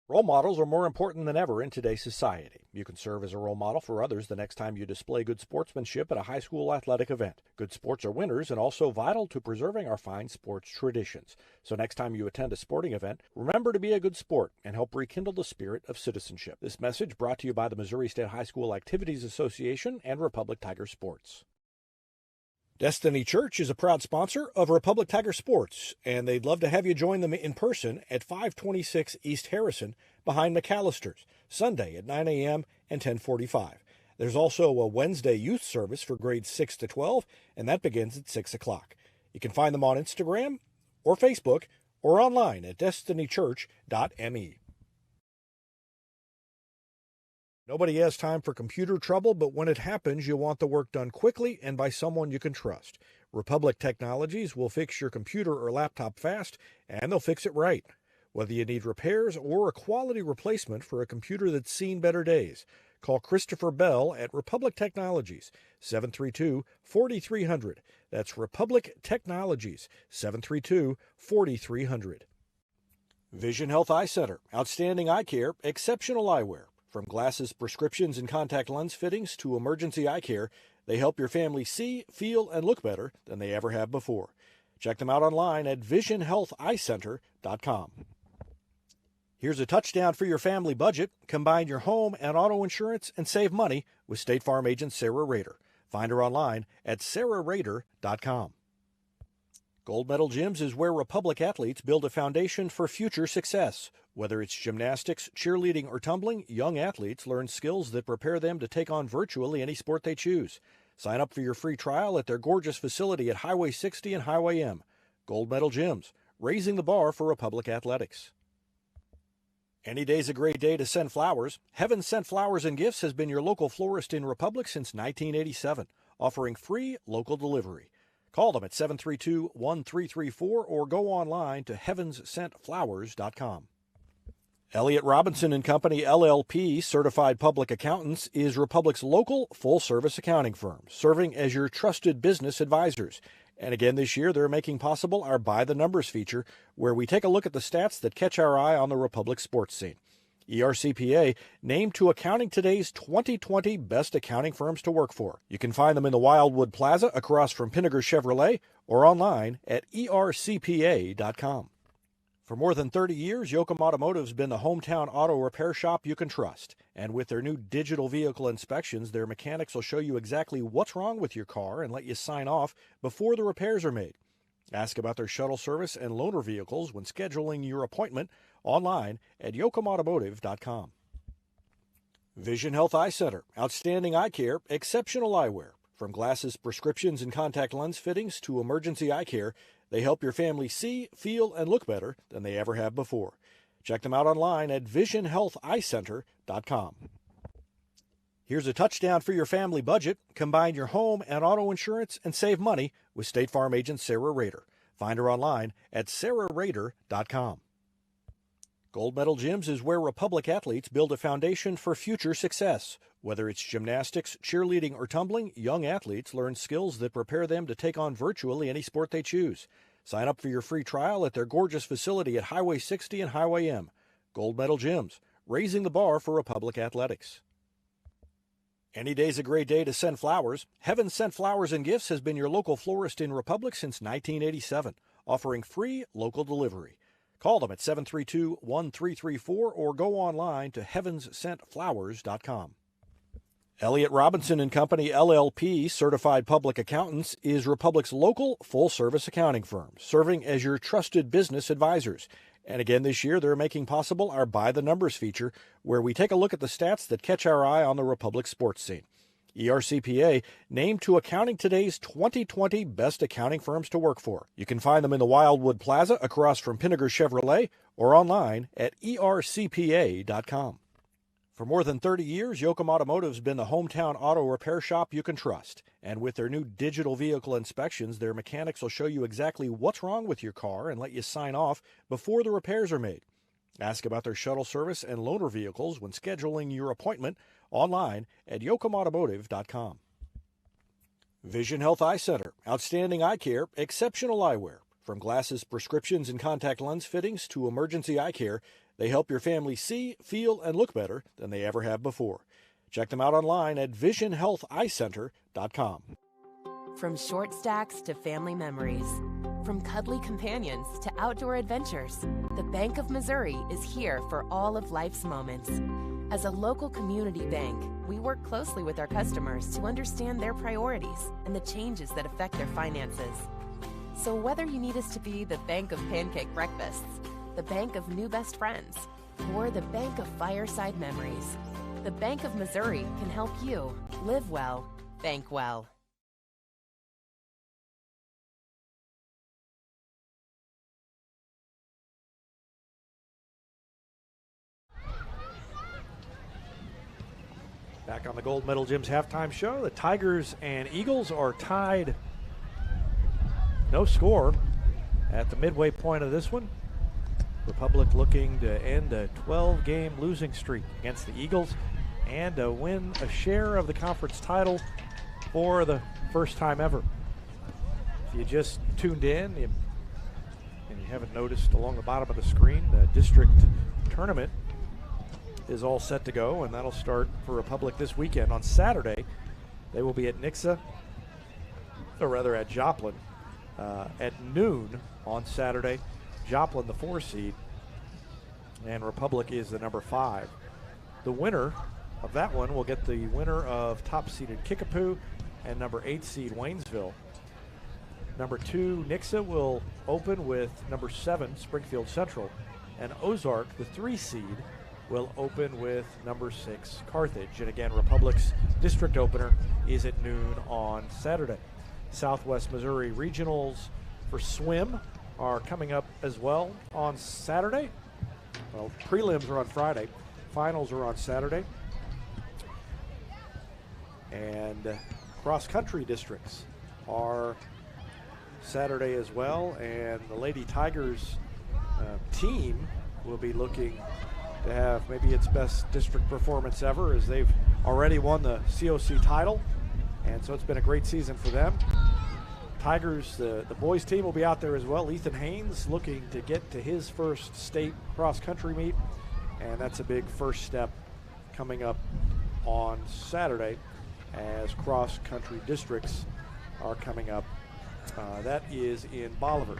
Role models are more important than ever in today's society. You can serve as a role model for others the next time you display good sportsmanship at a high school athletic event. Good sports are winners and also vital to preserving our fine sports traditions. So next time you attend a sporting event, remember to be a good sport and help rekindle the spirit of citizenship. This message brought to you by the Missouri State High School Activities Association and Republic Tiger Sports. Destiny Church is a proud sponsor of Republic Tiger Sports, and they'd love to have you join them in person at 526 East Harrison behind McAllister's, Sunday at 9 a.m. and 10:45. There's also a Wednesday youth service for grades 6 to 12, and that begins at 6 o'clock. You can find them on Instagram or Facebook or online at destinychurch.me. Nobody has time for computer trouble, but when it happens, you want the work done quickly and by someone you can trust. Republic Technologies will fix your computer or laptop fast, and they'll fix it right. Whether you need repairs or a quality replacement for a computer that's seen better days, call Christopher Bell at Republic Technologies, 732-4300. That's Republic Technologies, 732-4300. Vision Health Eye Center, outstanding eye care, exceptional eyewear. From glasses, prescriptions, and contact lens fittings to emergency eye care, they help your family see, feel, and look better than they ever have before. Check them out online at visionhealtheyecenter.com. Here's a touchdown for your family budget. Combine your home and auto insurance and save money with State Farm agent Sarah Rader. Find her online at sarahrader.com. Gold Medal Gyms is where Republic athletes build a foundation for future success. Whether it's gymnastics, cheerleading, or tumbling, young athletes learn skills that prepare them to take on virtually any sport they choose. Sign up for your free trial at their gorgeous facility at Highway 60 and Highway M. Gold Medal Gyms, raising the bar for Republic athletics. Any day's a great day to send flowers. Heaven Sent Flowers and Gifts has been your local florist in Republic since 1987, offering free local delivery. Call them at 732-1334 or go online to heavenssentflowers.com. Elliott Robinson and Company, LLP, Certified Public Accountants, is Republic's local full-service accounting firm, serving as your trusted business advisors. And again this year, they're making possible our By the Numbers feature, where we take a look at the stats that catch our eye on the Republic sports scene. ERCPA named to Accounting Today's 2020 Best Accounting Firms to Work For. You can find them in the Wildwood Plaza across from Pinnaker Chevrolet or online at ercpa.com. For more than 30 years, Yoakum Automotive's been the hometown auto repair shop you can trust. And with their new digital vehicle inspections, their mechanics will show you exactly what's wrong with your car and let you sign off before the repairs are made. Ask about their shuttle service and loaner vehicles when scheduling your appointment online at yoakumautomotive.com. Vision Health Eye Center, outstanding eye care, exceptional eyewear. From glasses, prescriptions, and contact lens fittings to emergency eye care, they help your family see, feel, and look better than they ever have before. Check them out online at visionhealtheyecenter.com. Here's a touchdown for your family budget. Combine your home and auto insurance and save money with State Farm agent Sarah Rader. Find her online at sarahrader.com. Gold Medal Gyms is where Republic athletes build a foundation for future success. Whether it's gymnastics, cheerleading, or tumbling, young athletes learn skills that prepare them to take on virtually any sport they choose. Sign up for your free trial at their gorgeous facility at Highway 60 and Highway M. Gold Medal Gyms, raising the bar for Republic athletics. Any day's a great day to send flowers. Heaven Sent Flowers and Gifts has been your local florist in Republic since 1987, offering free local delivery. Call them at 732-1334 or go online to heavenssentflowers.com. Elliott Robinson and Company, LLP, Certified Public Accountants, is Republic's local full-service accounting firm, serving as your trusted business advisors. And again this year, they're making possible our By the Numbers feature, where we take a look at the stats that catch our eye on the Republic sports scene. ERCPA named to Accounting Today's 2020 Best Accounting Firms to Work For. You can find them in the Wildwood Plaza across from Pinnaker Chevrolet or online at ercpa.com. For more than 30 years, Yoakum Automotive's been the hometown auto repair shop you can trust. And with their new digital vehicle inspections, their mechanics will show you exactly what's wrong with your car and let you sign off before the repairs are made. Ask about their shuttle service and loaner vehicles when scheduling your appointment online at yoakumautomotive.com. Vision Health Eye Center, outstanding eye care, exceptional eyewear. From glasses, prescriptions, and contact lens fittings to emergency eye care, They help your family see, feel, and look better than they ever have before. Check them out online at visionhealtheyecenter.com. From short stacks to family memories, from cuddly companions to outdoor adventures, the Bank of Missouri is here for all of life's moments. As a local community bank, we work closely with our customers to understand their priorities and the changes that affect their finances. So whether you need us to be the bank of pancake breakfasts, the bank of new best friends, or the bank of fireside memories, the Bank of Missouri can help you live well, bank well. Back on the Gold Medal Gym's halftime show, the Tigers and Eagles are tied. No score at the midway point of this one. Republic looking to end a 12-game losing streak against the Eagles and to win a share of the conference title for the first time ever. If you just tuned in and you haven't noticed, along the bottom of the screen, the district tournament is all set to go, and that'll start for Republic this weekend. On Saturday, they will be at Nixa, or rather at Joplin, at noon on Saturday. Joplin, the 4 seed, and Republic is the number 5. The winner of that one will get the winner of top-seeded Kickapoo and number 8 seed Waynesville. Number 2, Nixa, will open with number 7, Springfield Central, and Ozark, the 3 seed, will open with number 6, Carthage. And again, Republic's district opener is at noon on Saturday. Southwest Missouri Regionals for swim are coming up as well on Saturday. Well, prelims are on Friday. Finals are on Saturday. And cross-country districts are Saturday as well. And the Lady Tigers team will be looking to have maybe its best district performance ever, as they've already won the COC title. And so it's been a great season for them. Tigers, the boys team will be out there as well. Ethan Haynes looking to get to his first state cross-country meet, and that's a big first step coming up on Saturday as cross-country districts are coming up. That is in Bolivar.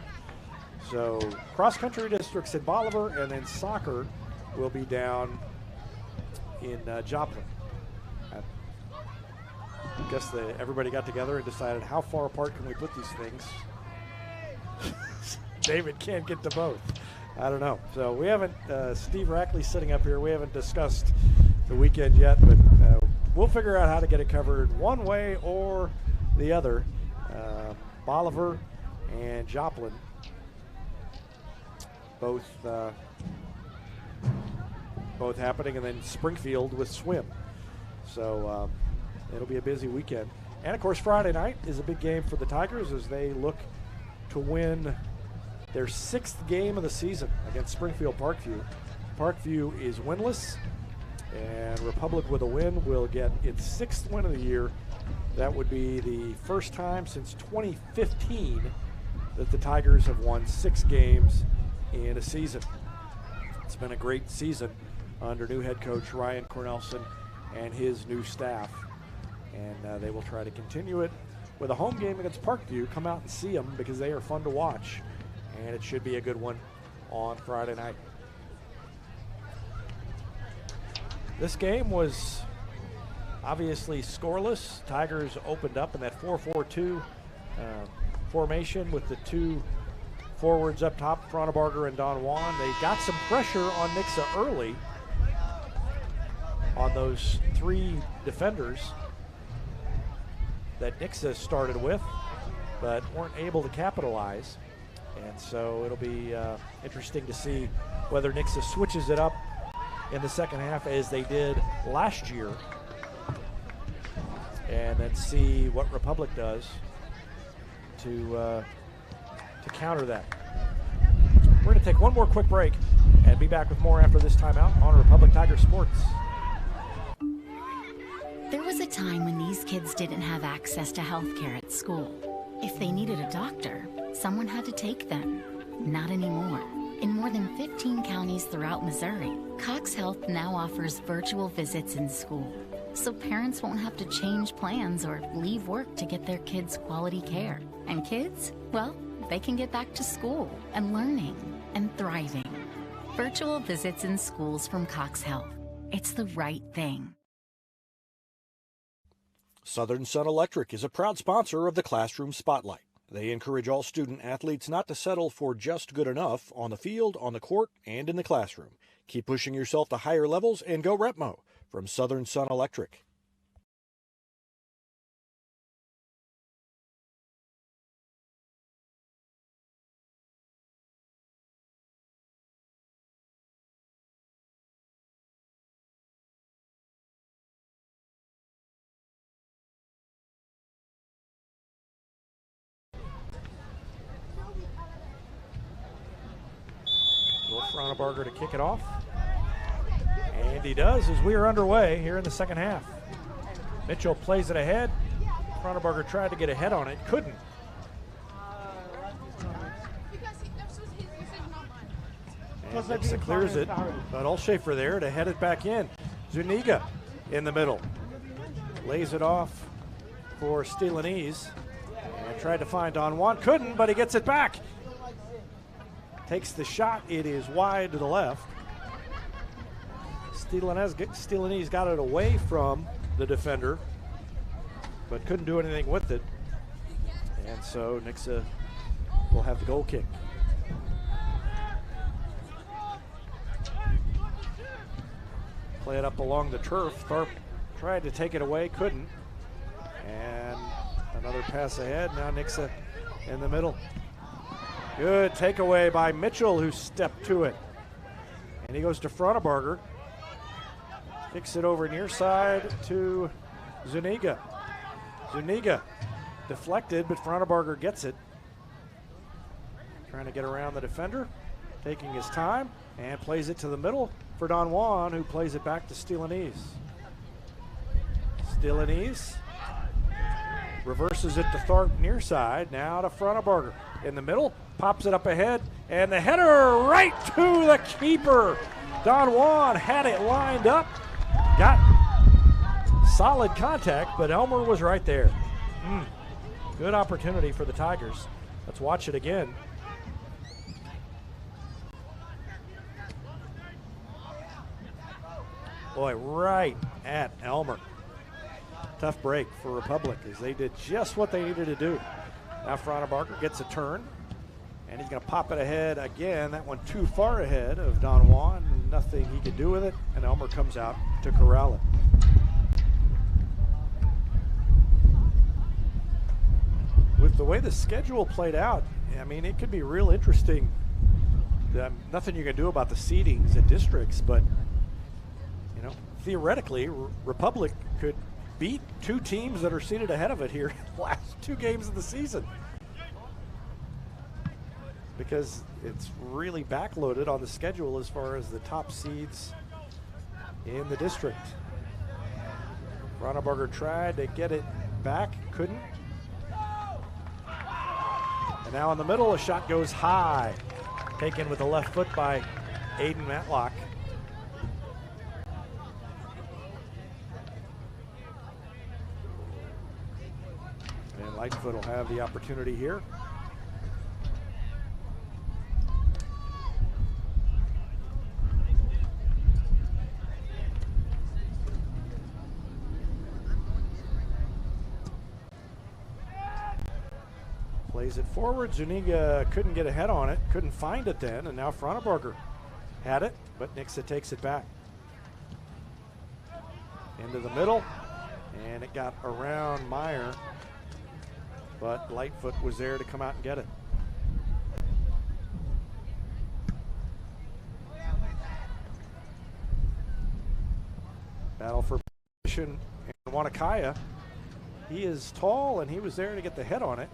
So cross-country districts in Bolivar, and then soccer will be down in Joplin. I guess everybody got together and decided, how far apart can we put these things? David can't get to both. I don't know. So we haven't, Steve Rackley sitting up here, we haven't discussed the weekend yet, but we'll figure out how to get it covered one way or the other. Bolivar and Joplin, both happening, and then Springfield with swim. So it'll be a busy weekend. And, of course, Friday night is a big game for the Tigers as they look to win their 6th game of the season against Springfield Parkview. Parkview is winless, and Republic with a win will get its 6th win of the year. That would be the first time since 2015 that the Tigers have won 6 games in a season. It's been a great season under new head coach Ryan Cornelson and his new staff. And they will try to continue it with a home game against Parkview. Come out and see them because they are fun to watch. And it should be a good one on Friday night. This game was obviously scoreless. Tigers opened up in that 4-4-2 formation with the 2 forwards up top, Fronabarger and Don Juan. They got some pressure on Nixa early on those 3 defenders that Nixa started with, but weren't able to capitalize. And so it'll be interesting to see whether Nixa switches it up in the second half as they did last year, and then see what Republic does to counter that. We're going to take one more quick break and be back with more after this timeout on Republic Tiger Sports. There was a time when these kids didn't have access to health care at school. If they needed a doctor, someone had to take them. Not anymore. In more than 15 counties throughout Missouri, Cox Health now offers virtual visits in school, so parents won't have to change plans or leave work to get their kids quality care. And kids, well, they can get back to school and learning and thriving. Virtual visits in schools from Cox Health. It's the right thing. Southern Sun Electric is a proud sponsor of the Classroom Spotlight. They encourage all student athletes not to settle for just good enough on the field, on the court, and in the classroom. Keep pushing yourself to higher levels and go Repmo from Southern Sun Electric. Barger to kick it off. And he does as we are underway here in the second half. Mitchell plays it ahead. Barger tried to get ahead on it, couldn't. And Nixa clears it, but Olshafer there to head it back in. Zuniga in the middle. Lays it off for Steelanese. And tried to find Don Juan, couldn't, but he gets it back. Takes the shot, it is wide to the left. Steelanese got it away from the defender, but couldn't do anything with it. And so Nixa will have the goal kick. Play it up along the turf. Tharp tried to take it away, couldn't. And another pass ahead, now Nixa in the middle. Good takeaway by Mitchell, who stepped to it. And he goes to Barger. Kicks it over near side to Zuniga. Zuniga deflected, but Barger gets it. Trying to get around the defender, taking his time, and plays it to the middle for Don Juan, who plays it back to Steelanese. Steelanese reverses it to Tharp near side, now to Barger. In the middle, pops it up ahead, and the header right to the keeper. Don Juan had it lined up, got solid contact, but Elmer was right there. Good opportunity for the Tigers. Let's watch it again. Boy, right at Elmer. Tough break for Republic as they did just what they needed to do. Now Barger gets a turn, and he's going to pop it ahead again. That one too far ahead of Don Juan. Nothing he could do with it, and Elmer comes out to corral it. With the way the schedule played out, I mean, it could be real interesting. Nothing you can do about the seedings and districts, but, you know, theoretically, Republic could beat two teams that are seated ahead of it here the last two games of the season, because it's really backloaded on the schedule as far as the top seeds in the district. Barger tried to get it back, couldn't. And now in the middle, a shot goes high, taken with the left foot by Aiden Matlock. Lightfoot will have the opportunity here. Plays it forward. Zuniga couldn't get ahead on it, couldn't find it then, and now Barger had it, but Nixa takes it back. Into the middle, and it got around Meyer, but Lightfoot was there to come out and get it. Battle for position, and Wanakaya. He is tall, and he was there to get the head on it.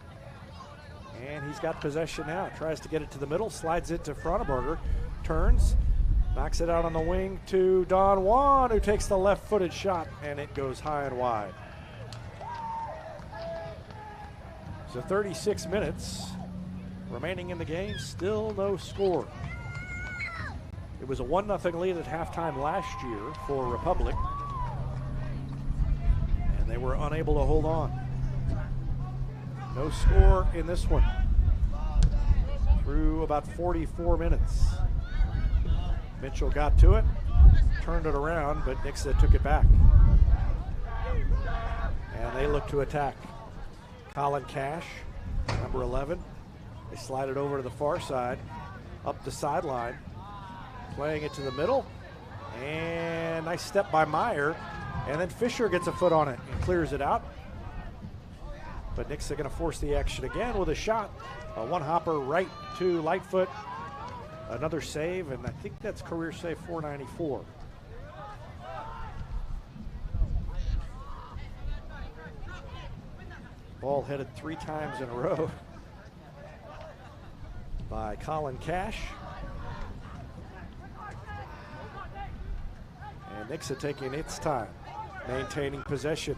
And he's got possession now. Tries to get it to the middle, slides it to Barger, turns, knocks it out on the wing to Don Juan, who takes the left-footed shot, and it goes high and wide. So 36 minutes remaining in the game, still no score. It was a 1-0 lead at halftime last year for Republic, and they were unable to hold on. No score in this one through about 44 minutes. Mitchell got to it, turned it around, but Nixa took it back. And they look to attack. Colin Cash, number 11. They slide it over to the far side, up the sideline, playing it to the middle. And nice step by Meyer. And then Fisher gets a foot on it and clears it out. But Nixa going to force the action again with a shot. A one-hopper right to Lightfoot. Another save, and I think that's career save 494. Ball headed 3 times in a row by Colin Cash. And Nixa taking its time, maintaining possession.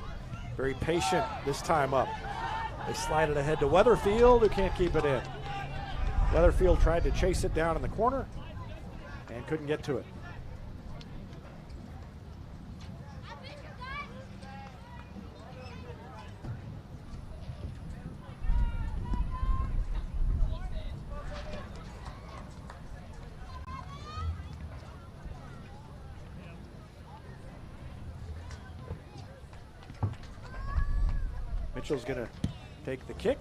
Very patient this time up. They slide it ahead to Weatherfield, who can't keep it in. Weatherfield tried to chase it down in the corner and couldn't get to it. Mitchell's going to take the kick,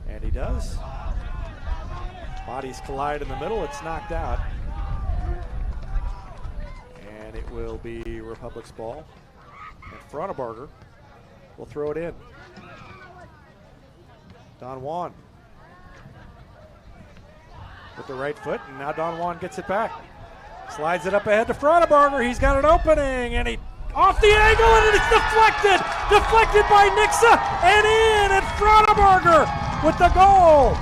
and he does. Bodies collide in the middle. It's knocked out. And it will be Republic's ball. And Fronabarger will throw it in. Don Juan with the right foot, and now Don Juan gets it back. Slides it up ahead to Fronabarger. He's got an opening, and he off the angle, and it's deflected! Deflected by Nixa, and in at Fronabarger with the goal!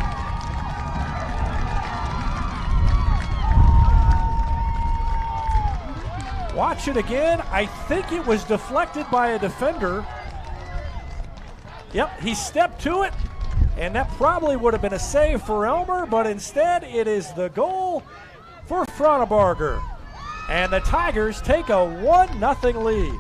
Watch it again. I think it was deflected by a defender. Yep, he stepped to it, and that probably would have been a save for Elmer, but instead it is the goal for Fronabarger. And the Tigers take a 1-0 lead.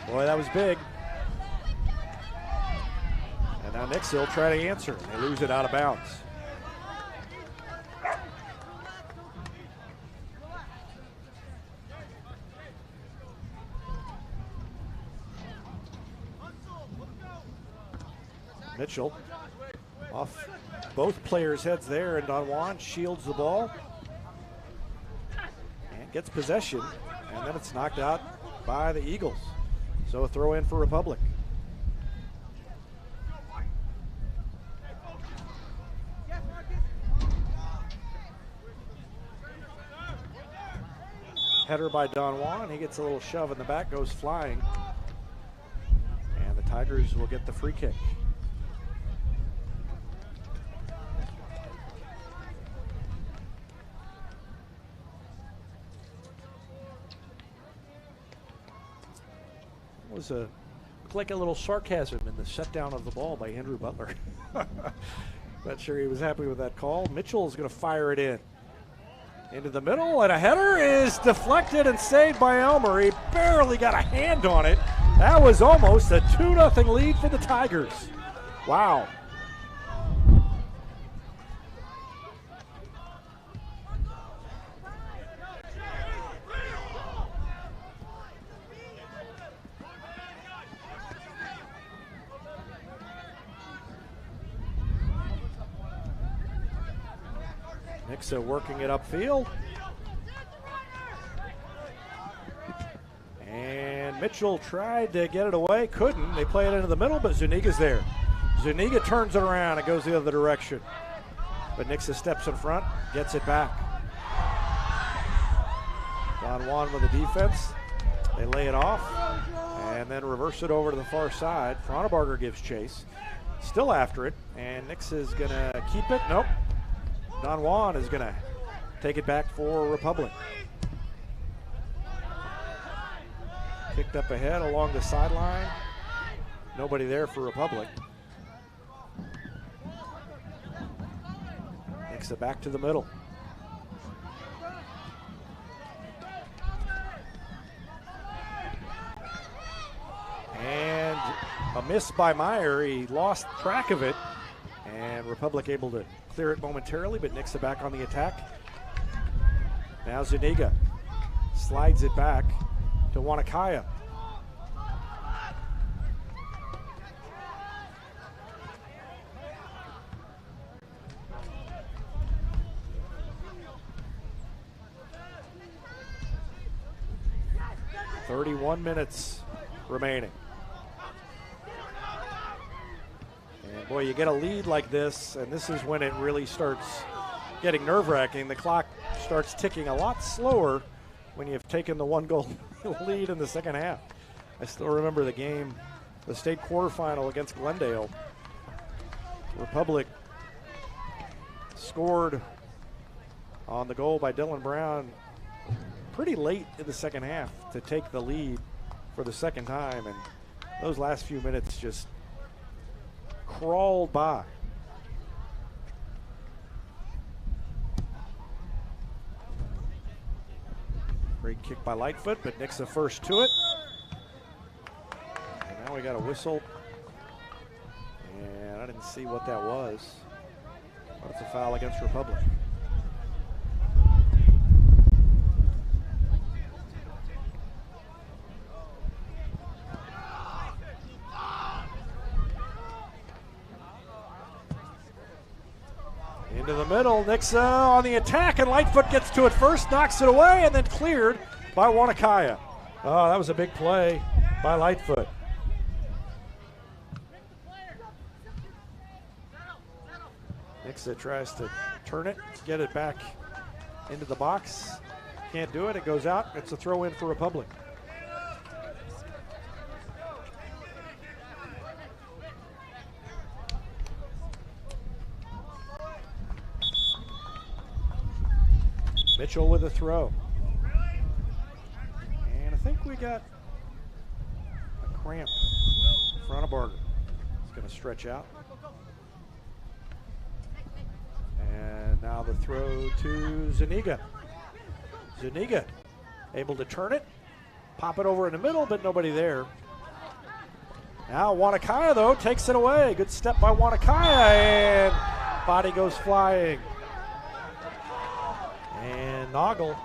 Boy, that was big. And now Nixa will try to answer. They lose it out of bounds. Mitchell off both players' heads there, and Don Juan shields the ball and gets possession, and then it's knocked out by the Eagles. So a throw in for Republic. Header by Don Juan. He gets a little shove in the back, goes flying. And the Tigers will get the free kick. Was looked like a little sarcasm in the set down of the ball by Andrew Butler. Not sure he was happy with that call. Mitchell is going to fire it in. Into the middle, and a header is deflected and saved by Elmer. He barely got a hand on it. That was almost a 2-0 lead for the Tigers. Wow. Nixa working it upfield. And Mitchell tried to get it away, couldn't. They play it into the middle, but Zuniga's there. Zuniga turns it around and goes the other direction. But Nixa steps in front, gets it back. Don Juan with the defense. They lay it off and then reverse it over to the far side. Fronabarger gives chase. Still after it, and Nixa's going to keep it. Nope. Don Juan is going to take it back for Republic. Kicked up ahead along the sideline. Nobody there for Republic. Nixa back to the middle. And a miss by Meyer. He lost track of it. And Republic able to clear it momentarily, but Nixa back on the attack. Now Zuniga slides it back to Wanakaya. .31 minutes remaining. And boy, you get a lead like this, and this is when it really starts getting nerve-wracking. The clock starts ticking a lot slower when you've taken the 1-goal lead in the second half. I still remember the game, the state quarterfinal against Glendale. Republic scored on the goal by Dylan Brown pretty late in the second half to take the lead for the second time, and those last few minutes just crawled by. Great kick by Lightfoot, but Nixa first to it. And now we got a whistle, and I didn't see what that was, but it's a foul against Republic. Into the middle, Nixa on the attack, and Lightfoot gets to it first, knocks it away, and then cleared by Wanakaya. Oh, that was a big play by Lightfoot. Nixa tries to turn it, get it back into the box. Can't do it, it goes out. It's a throw in for Republic. Mitchell with a throw. And I think we got a cramp in front of Barger. It's going to stretch out. And now the throw to Zuniga. Zuniga able to turn it, pop it over in the middle, but nobody there. Now Wanakaya, though, takes it away. Good step by Wanakaya, and body goes flying. And Noggle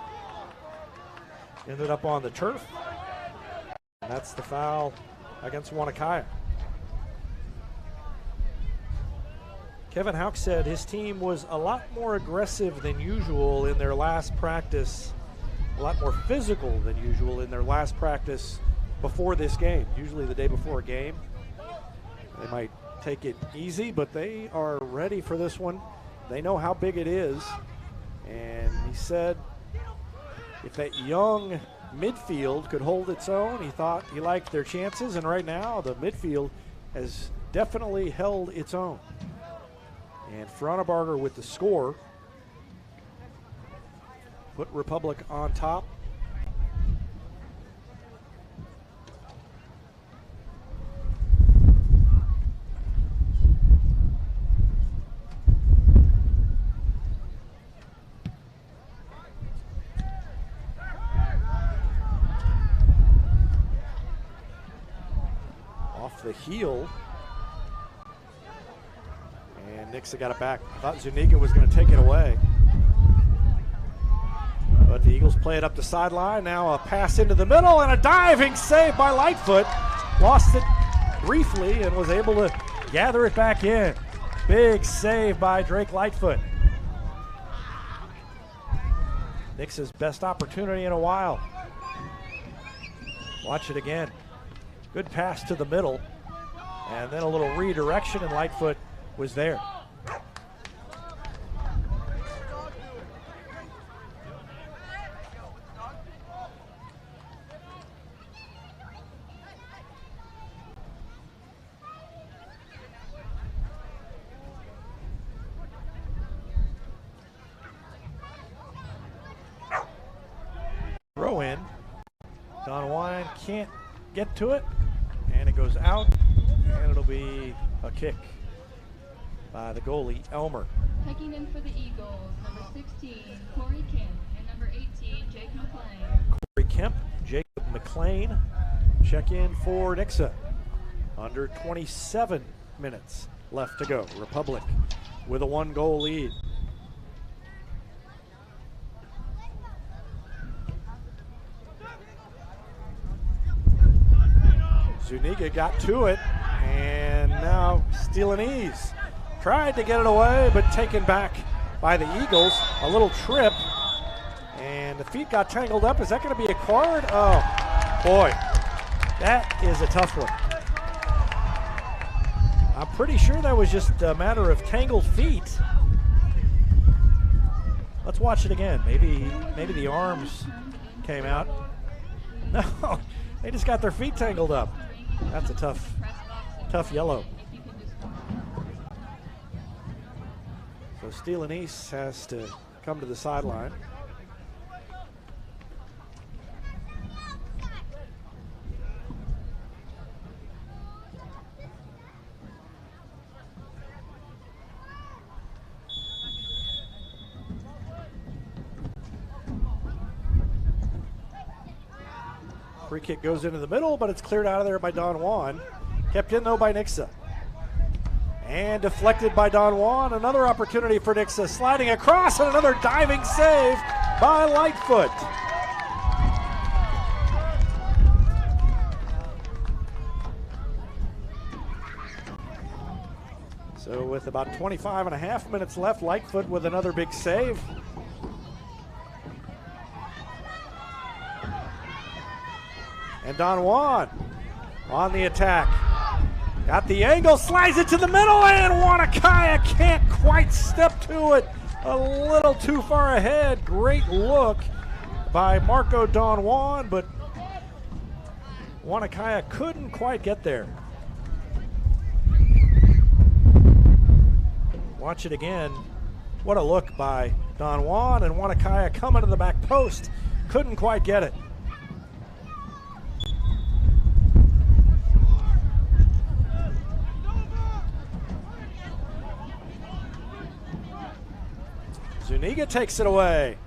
ended up on the turf. And that's the foul against Wanakaya. Kevin Houck said his team was a lot more aggressive than usual in their last practice, a lot more physical than usual in their last practice before this game. Usually the day before a game, they might take it easy, but they are ready for this one. They know how big it is. And he said if that young midfield could hold its own, he thought he liked their chances. And right now, the midfield has definitely held its own. And Frauenbarger with the score put Republic on top. The heel, and Nixa got it back. I thought Zuniga was going to take it away, but the Eagles play it up the sideline. Now a pass into the middle and a diving save by Lightfoot. Lost it briefly and was able to gather it back in. Big save by Drake Lightfoot. Nixa's best opportunity in a while. Watch it again. Good pass to the middle, and then a little redirection, and Lightfoot was there. Don Juan can't get to it, and it goes out, and it'll be a kick by the goalie, Elmer. Checking in for the Eagles, number 16, Corey Kemp, and number 18, Jake McLean. Corey Kemp, Jacob McLean check in for Nixa. Under 27 minutes left to go. Republic with a 1-goal lead. Zuniga got to it, and now Steelanese tried to get it away, but taken back by the Eagles. A little trip, and the feet got tangled up. Is that going to be a card? Oh, boy, that is a tough one. I'm pretty sure that was just a matter of tangled feet. Let's watch it again. Maybe the arms came out. No, they just got their feet tangled up. That's a tough yellow. So Steelanese has to come to the sideline. Free kick goes into the middle, but it's cleared out of there by Don Juan. Kept in, though, by Nixa. And deflected by Don Juan. Another opportunity for Nixa. Sliding across, and another diving save by Lightfoot. So with about 25 and a half minutes left, Lightfoot with another big save. And Don Juan on the attack. Got the angle, slides it to the middle, and Wanakaya can't quite step to it. A little too far ahead. Great look by Marco Don Juan, but Wanakaya couldn't quite get there. Watch it again. What a look by Don Juan, and Wanakaya coming to the back post. Couldn't quite get it. Zuniga takes it away.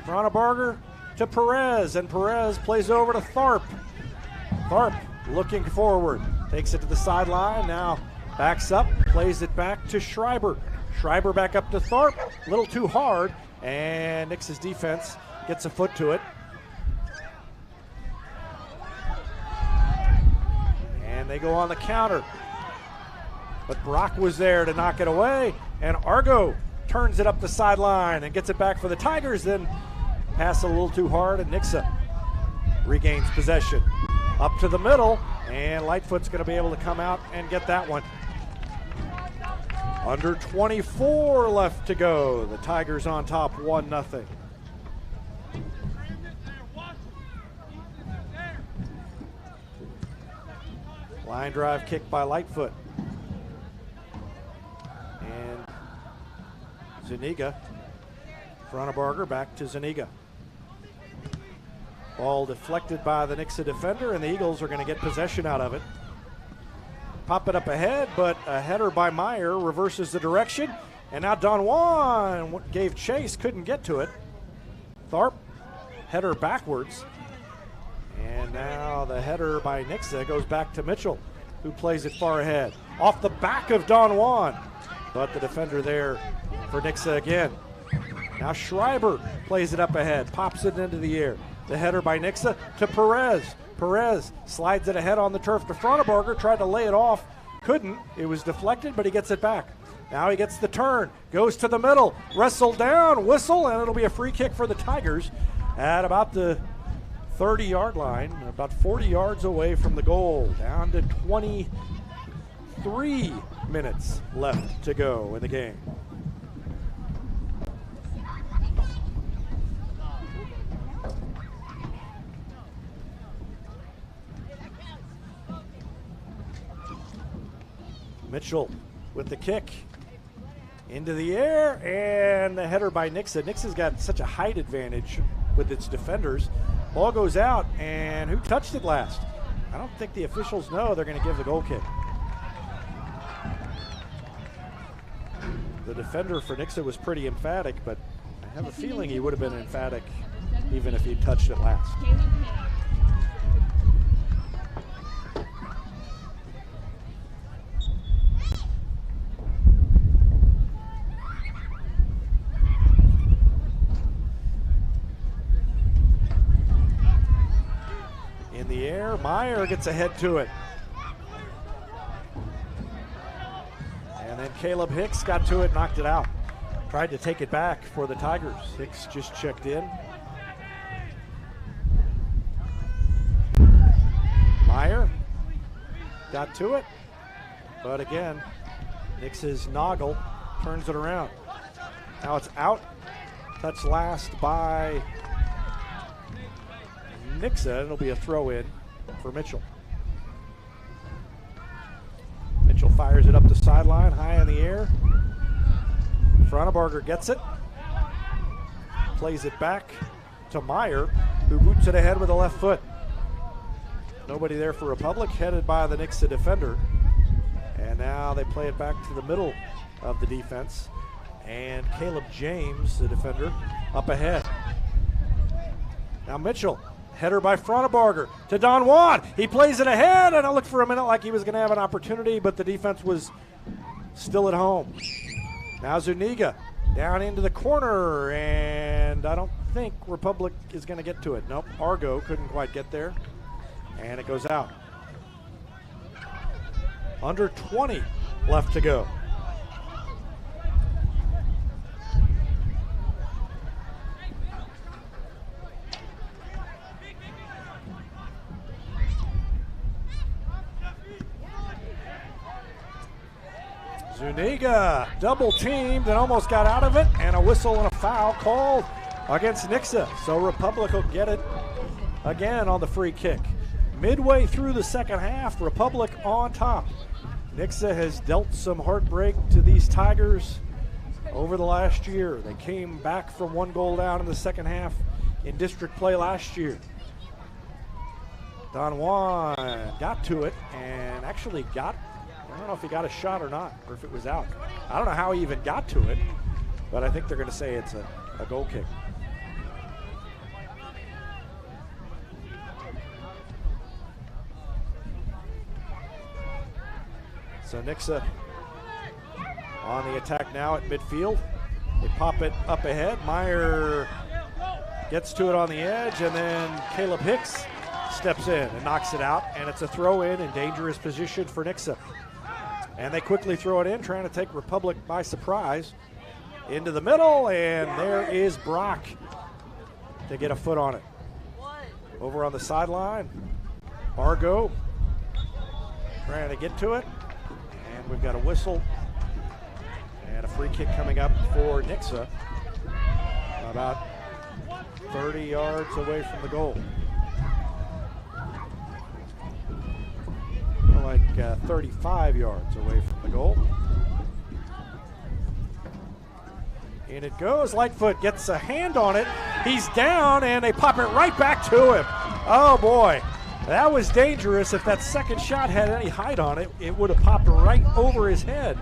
Cronenberger to Perez, and Perez plays over to Tharp. Tharp looking forward, takes it to the sideline, now backs up, plays it back to Schreiber. Schreiber back up to Tharp, a little too hard, and Nix's defense gets a foot to it. And they go on the counter. But Brock was there to knock it away, and Argo turns it up the sideline and gets it back for the Tigers, then pass a little too hard, and Nixa regains possession. Up to the middle, and Lightfoot's going to be able to come out and get that one. Under 24 left to go. The Tigers on top, 1-0. Line drive kick by Lightfoot. And Zuniga, Cronenberger back to Zuniga. Ball deflected by the Nixa defender, and the Eagles are going to get possession out of it. Pop it up ahead, but a header by Meyer reverses the direction. And now Don Juan gave chase, couldn't get to it. Tharp, header backwards. And now the header by Nixa goes back to Mitchell, who plays it far ahead. Off the back of Don Juan, but the defender there for Nixa again. Now Schreiber plays it up ahead, pops it into the air. The header by Nixa to Perez. Perez slides it ahead on the turf to Cronenberger, tried to lay it off, couldn't. It was deflected, but he gets it back. Now he gets the turn, goes to the middle, wrestled down, whistle, and it'll be a free kick for the Tigers at about the 30-yard line, about 40 yards away from the goal, down to 23 minutes left to go in the game. Mitchell with the kick into the air, and the header by Nixa. Nixa's got such a height advantage with its defenders. Ball goes out, and who touched it last? I don't think the officials know they're going to give the goal kick. The defender for Nixa was pretty emphatic, but I have a feeling he would have been emphatic even if he touched it last. In the air, Meyer gets ahead to it. And then Caleb Hicks got to it, knocked it out. Tried to take it back for the Tigers. Hicks just checked in. Meyer got to it, but again, Nix's Noggle turns it around. Now it's out. Touched last by Nixa. It'll be a throw in for Mitchell. Mitchell fires it up the sideline, high in the air. Fronebarger gets it. Plays it back to Meyer, who boots it ahead with the left foot. Nobody there for Republic, headed by the Nixa defender. And now they play it back to the middle of the defense. And Caleb James, the defender, up ahead. Now Mitchell, header by Fronebarger to Don Juan. He plays it ahead, and it looked for a minute like he was going to have an opportunity, but the defense was still at home. Now Zuniga down into the corner, and I don't think Republic is going to get to it. Nope, Argo couldn't quite get there, and it goes out. Under 20 left to go. Zuniga double teamed and almost got out of it, and a whistle and a foul called against Nixa. So Republic will get it again on the free kick. Midway through the second half, Republic on top. Nixa has dealt some heartbreak to these Tigers over the last year. They came back from 1 goal down in the second half in district play last year. Don Juan got to it and actually got, I don't know if he got a shot or not, or if it was out. I don't know how he even got to it, but I think they're going to say it's a goal kick. So Nixa on the attack now at midfield. They pop it up ahead. Meyer gets to it on the edge, and then Caleb Hicks steps in and knocks it out, and it's a throw in dangerous position for Nixa. And they quickly throw it in, trying to take Republic by surprise. Into the middle, and there is Brock to get a foot on it. Over on the sideline, Argo trying to get to it. And we've got a whistle and a free kick coming up for Nixa, about 30 yards away from the goal. Like 35 yards away from the goal. In it goes. Lightfoot gets a hand on it. He's down, and they pop it right back to him. Oh, boy. That was dangerous. If that second shot had any height on it, it would have popped right over his head.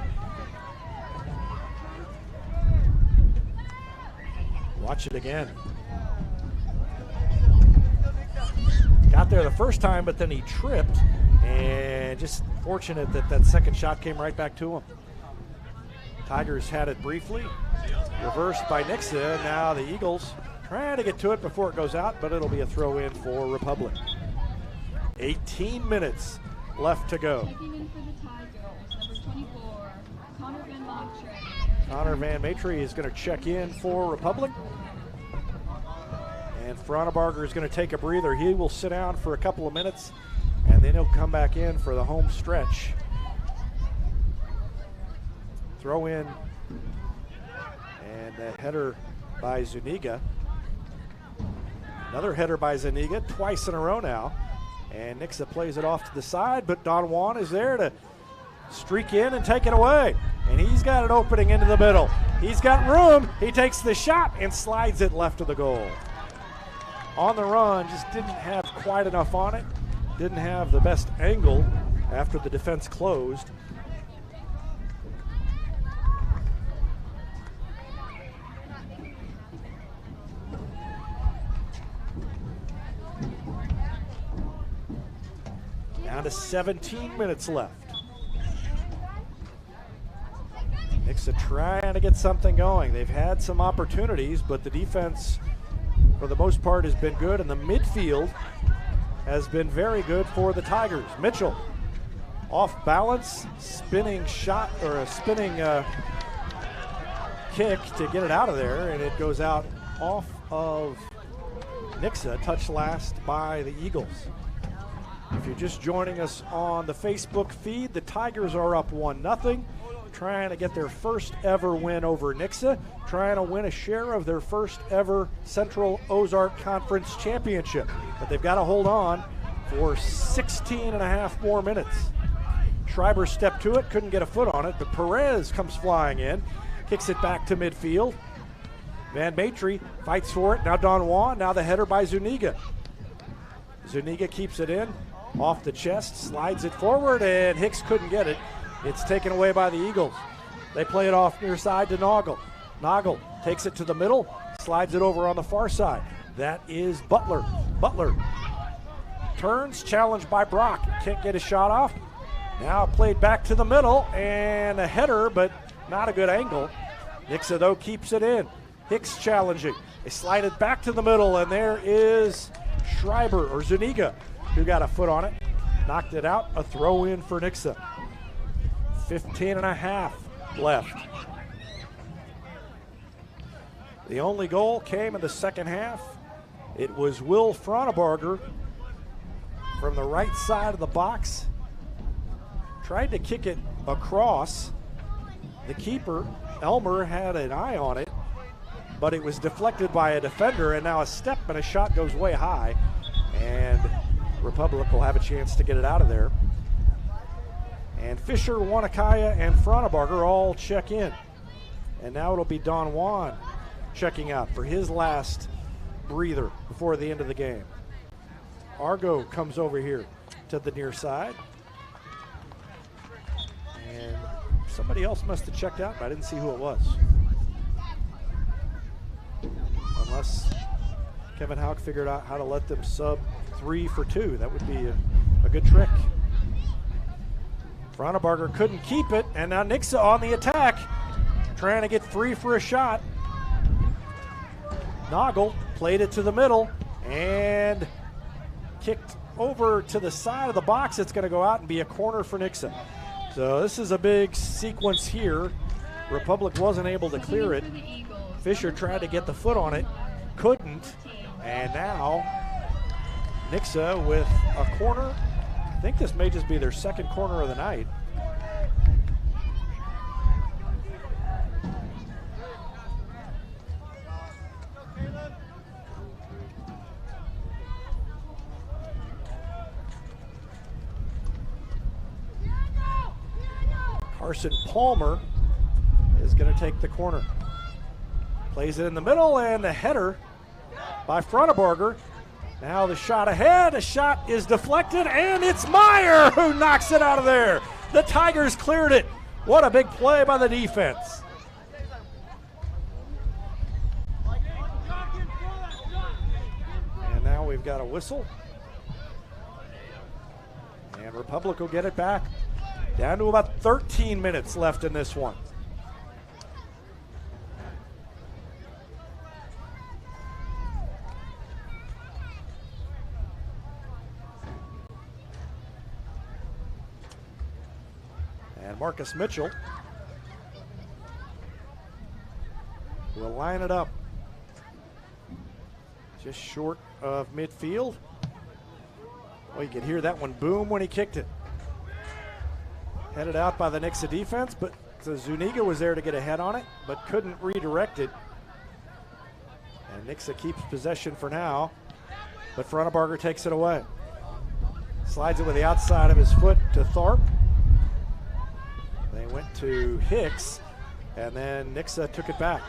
Watch it again. Got there the first time, but then he tripped. And just fortunate that that second shot came right back to him. Tigers had it briefly. Reversed by Nixa. Now the Eagles trying to get to it before it goes out, but it'll be a throw in for Republic. 18 minutes left to go. Checking in for the Tigers, number 24, Connor Van Matre. Connor Van Matre is going to check in for Republic. And Fronebarger is going to take a breather. He will sit down for a couple of minutes, and then he'll come back in for the home stretch. Throw in, and a header by Zuniga. Another header by Zuniga, twice in a row now. And Nixa plays it off to the side, but Don Juan is there to streak in and take it away. And he's got an opening into the middle. He's got room. He takes the shot and slides it left of the goal. on the run, just didn't have quite enough on it. Didn't have the best angle after the defense closed. Down to 17 minutes left. Nixa trying to get something going. They've had some opportunities, but the defense, for the most part, has been good, and the midfield has been very good for the Tigers. Mitchell, off balance, spinning shot, or a spinning kick to get it out of there, and it goes out off of Nixa, touched last by the Eagles. If you're just joining us on the Facebook feed, the Tigers are up 1-0, trying to get their first ever win over Nixa, trying to win a share of their first ever Central Ozark Conference championship. But they've got to hold on for 16 and a half more minutes. Schreiber stepped to it, couldn't get a foot on it, but Perez comes flying in, kicks it back to midfield. Van Matry fights for it, now Don Juan, now the header by Zuniga. Zuniga keeps it in, off the chest, slides it forward, and Hicks couldn't get it. It's taken away by the Eagles. They play it off near side to Noggle. Noggle takes it to the middle, slides it over on the far side. That is Butler. Butler turns, challenged by Brock. Can't get a shot off. Now played back to the middle, and a header, but not a good angle. Nixa, though, keeps it in. Hicks challenging. They slide it back to the middle, and there is Schreiber, or Zuniga, who got a foot on it. Knocked it out, a throw in for Nixa. 15 and a half left. The only goal came in the second half. It was Will Fronebarger from the right side of the box. Tried to kick it across. The keeper, Elmer, had an eye on it, but it was deflected by a defender, and now a step and a shot goes way high, and Republic will have a chance to get it out of there. And Fisher, Wanakaya, and Fronebarger all check in. And now it'll be Don Juan checking out for his last breather before the end of the game. Argo comes over here to the near side. And somebody else must have checked out, but I didn't see who it was. Unless Kevin Houck figured out how to let them sub 3 for 2. That would be a good trick. Fronebarger couldn't keep it, and now Nixa on the attack, trying to get free for a shot. Noggle played it to the middle and kicked over to the side of the box. It's going to go out and be a corner for Nixa. So this is a big sequence here. Republic wasn't able to clear it. Fisher tried to get the foot on it, couldn't, and now Nixa with a corner. I think this may just be their second corner of the night. Carson Palmer is going to take the corner. Plays it in the middle, and the header by Fronebarger. Now the shot ahead, a shot is deflected, and it's Meyer who knocks it out of there. The Tigers cleared it. What a big play by the defense. And now we've got a whistle. And Republic will get it back. Down to about 13 minutes left in this one. And Marcus Mitchell will line it up just short of midfield. Well, you could hear that one boom when he kicked it. Headed out by the Nixa defense, but Zuniga was there to get a head on it, but couldn't redirect it. And Nixa keeps possession for now, but Fronebarger takes it away. Slides it with the outside of his foot to Tharp. They went to Hicks, and then Nixa took it back.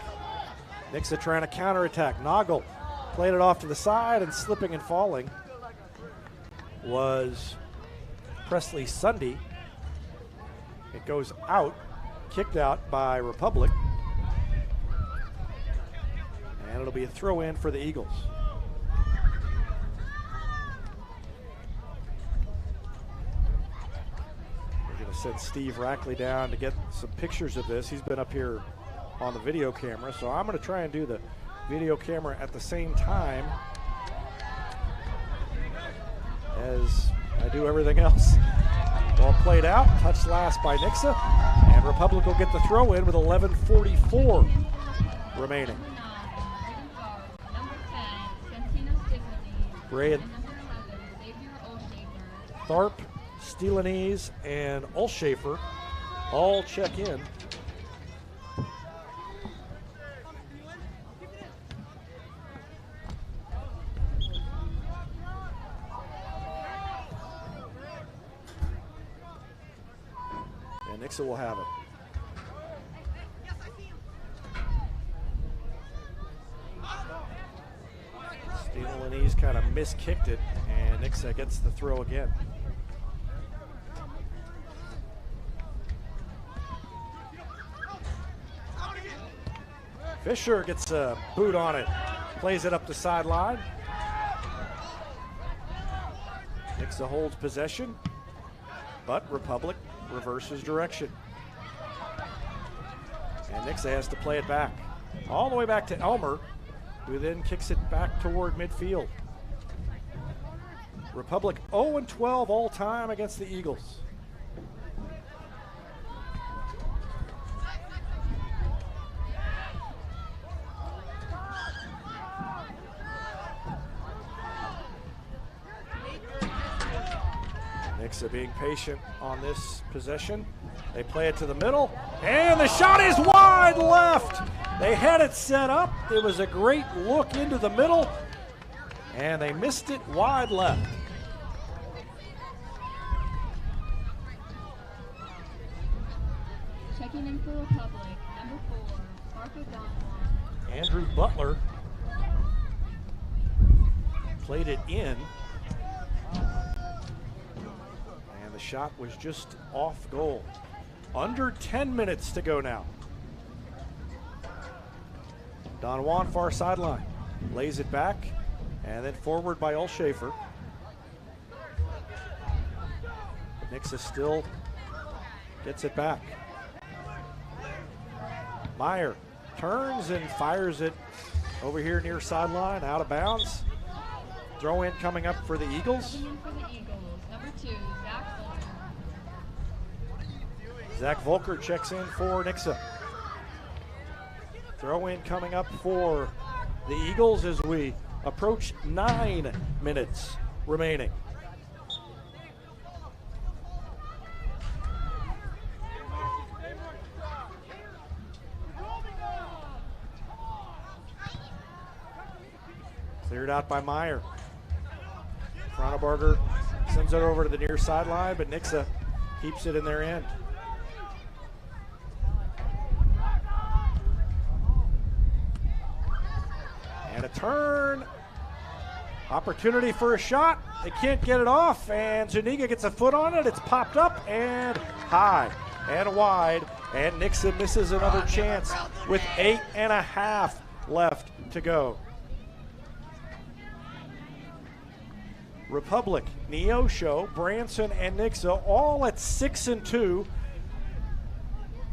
Nixa trying to counterattack. Noggle Played it off to the side, and slipping and falling was Presley Sunday. It goes out, kicked out by Republic. And it'll be a throw in for the Eagles. We're going to send Steve Rackley down to get some pictures of this. He's been up here on the video camera, so I'm going to try and do the video camera at the same time as I do everything else. Ball played out, touched last by Nixa, and Republic will get the throw in with 11:44 remaining. Bray, Tharp, Steelanese, and Olshafer all check in. And Nixa will have it. Steelanese kind of miskicked it, and Nixa gets the throw again. Fisher gets a boot on it, plays it up the sideline. Nixa holds possession, but Republic reverses direction. And Nixa has to play it back, all the way back to Elmer, who then kicks it back toward midfield. Republic 0-12 all time against the Eagles. Nixa being patient on this possession. They play it to the middle, and the shot is wide left. They had it set up. It was a great look into the middle, and they missed it wide left. Checking in for Republic, number 4, Marco Donwan. Andrew Butler played it in, and the shot was just off goal. Under 10 minutes to go now. Don Juan, far sideline, lays it back, and then forward by Olshafer. Nixa still gets it back. Meyer turns and fires it over here near sideline, out of bounds. Throw in coming up for the Eagles. Checking in for the Eagles, number 2, Zach Volker. Zach Volker checks in for Nixa. Throw in coming up for the Eagles as we approach 9 minutes remaining. Cleared out by Meyer. Fronebarger sends it over to the near sideline, but Nixa keeps it in their end. And a turn. Opportunity for a shot. They can't get it off, and Zuniga gets a foot on it. It's popped up and high and wide, and Nixa misses another chance with 8.5 left to go. Republic, Neosho, Branson, and Nixa all at 6-2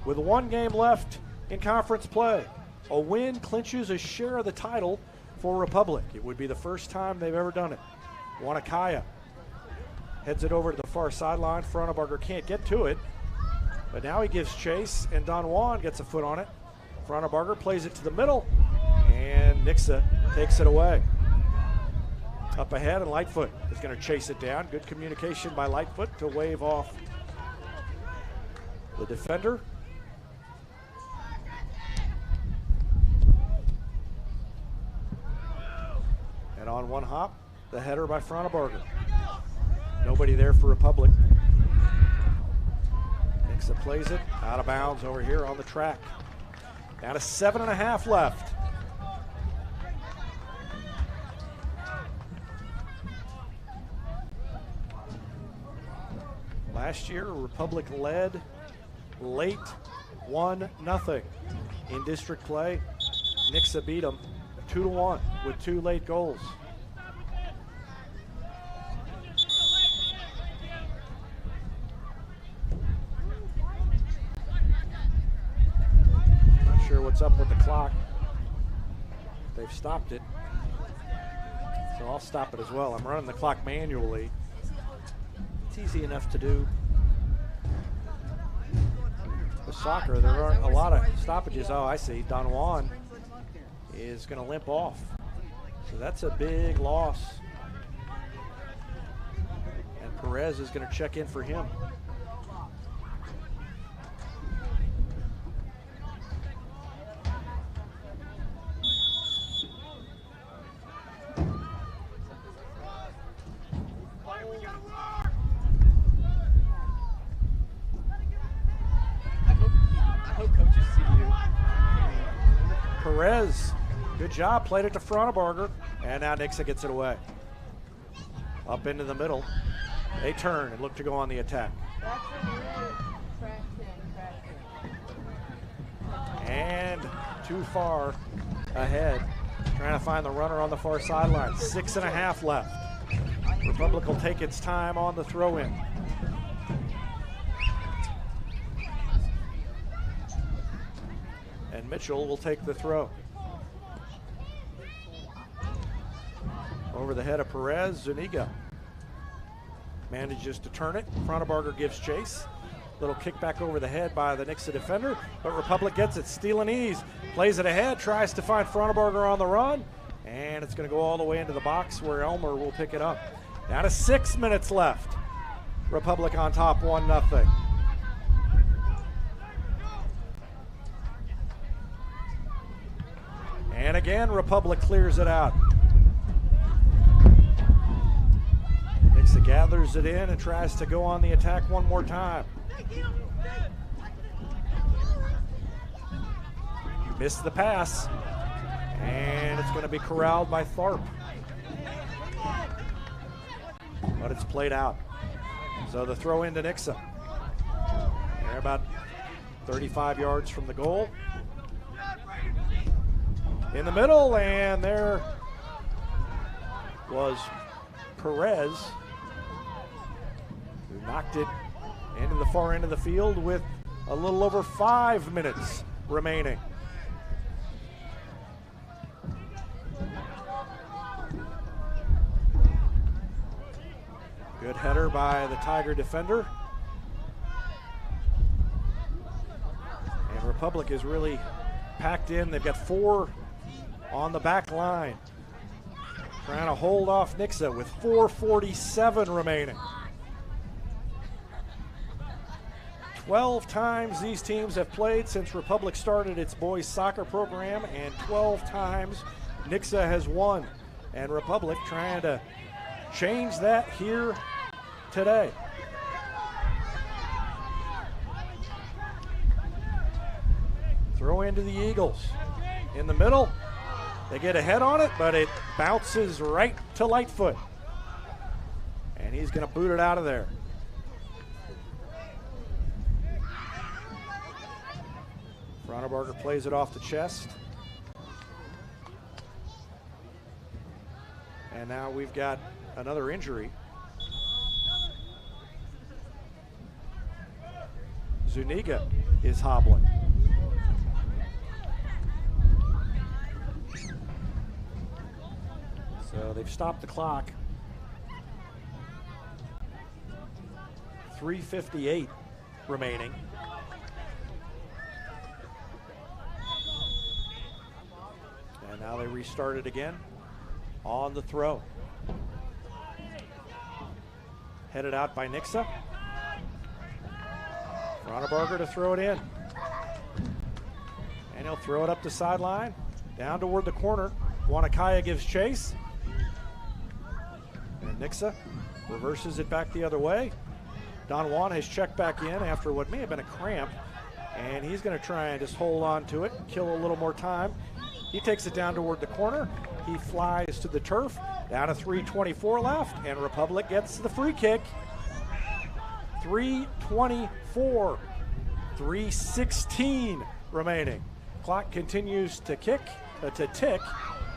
with 1 game left in conference play. A win clinches a share of the title for Republic. It would be the first time they've ever done it. Wanakaya heads it over to the far sideline. Fronebarger can't get to it, but now he gives chase, and Don Juan gets a foot on it. Fronebarger plays it to the middle, and Nixa takes it away. Up ahead, and Lightfoot is going to chase it down. Good communication by Lightfoot to wave off the defender. And on one hop, the header by Fronebarger. Nobody there for Republic. Nixa plays it out of bounds over here on the track. Down to 7.5 left. Last year, Republic led late 1-0 in district play. Nixa beat them 2-1 with 2 late goals. Not sure what's up with the clock. They've stopped it. So I'll stop it as well. I'm running the clock manually. It's easy enough to do. With soccer, there aren't a lot of stoppages. Oh, I see. Don Juan is going to limp off. So that's a big loss. And Perez is going to check in for him. Perez, good job, played it to Frontebarger, and now Nixa gets it away. Up into the middle. They turn and look to go on the attack. And too far ahead, trying to find the runner on the far sideline. 6.5 left. Republic will take its time on the throw-in. And Mitchell will take the throw. Over the head of Perez, Zuniga manages to turn it. Frontebarger gives chase. Little kick back over the head by the Nixa defender, but Republic gets it. Steal ease, plays it ahead, tries to find Frontebarger on the run, and it's going to go all the way into the box where Elmer will pick it up. Down to 6 minutes left. Republic on top 1-0. And again, Republic clears it out. Nixa gathers it in and tries to go on the attack one more time. Missed the pass, and it's going to be corralled by Tharp. But it's played out. So the throw into Nixa. They're about 35 yards from the goal. In the middle, and there was Perez, who knocked it into the far end of the field with a little over 5 minutes remaining. Good header by the Tiger defender. And Republic is really packed in. They've got 4 on the back line. Trying to hold off Nixa with 4:47 remaining. 12 times these teams have played since Republic started its boys soccer program, and 12 times Nixa has won. And Republic trying to change that here today. Throw into the Eagles. In the middle, they get a head on it, but it bounces right to Lightfoot. And he's going to boot it out of there. Frontebarger plays it off the chest. And now we've got another injury. Zuniga is hobbling. So they've stopped the clock. 3:58 remaining. And now they restart it again on the throw. Headed out by Nixa. Frontebarger to throw it in. And he'll throw it up the sideline, down toward the corner. Wanakaya gives chase. And Nixa reverses it back the other way. Don Juan has checked back in after what may have been a cramp, and he's going to try and just hold on to it, kill a little more time. He takes it down toward the corner. He flies to the turf. Down to 3:24 left, and Republic gets the free kick. 3:24, 3:16 remaining. Clock continues to tick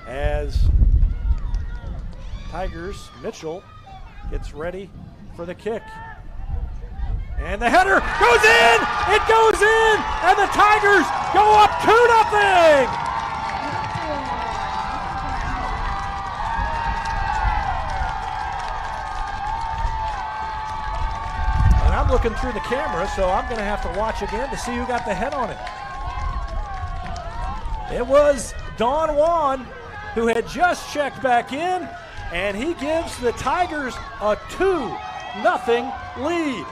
as Tigers Mitchell gets ready for the kick. And the header goes in! It goes in! And the Tigers go up 2-0! And I'm looking through the camera, so I'm going to have to watch again to see who got the head on it. It was Don Juan, who had just checked back in, and he gives the Tigers a 2-0 lead.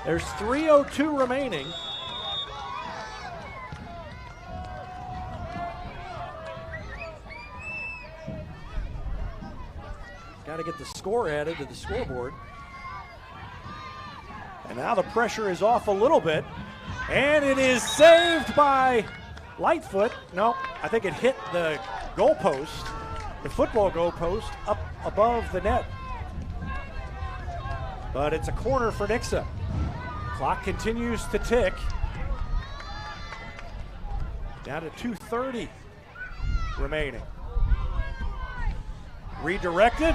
There's 3:02 remaining. Got to get the score added to the scoreboard. And now the pressure is off a little bit. And it is saved by Lightfoot. No, I think it hit the goalpost, the football goalpost, up above the net. But it's a corner for Nixa. Clock continues to tick. Down to 2:30 remaining. Redirected.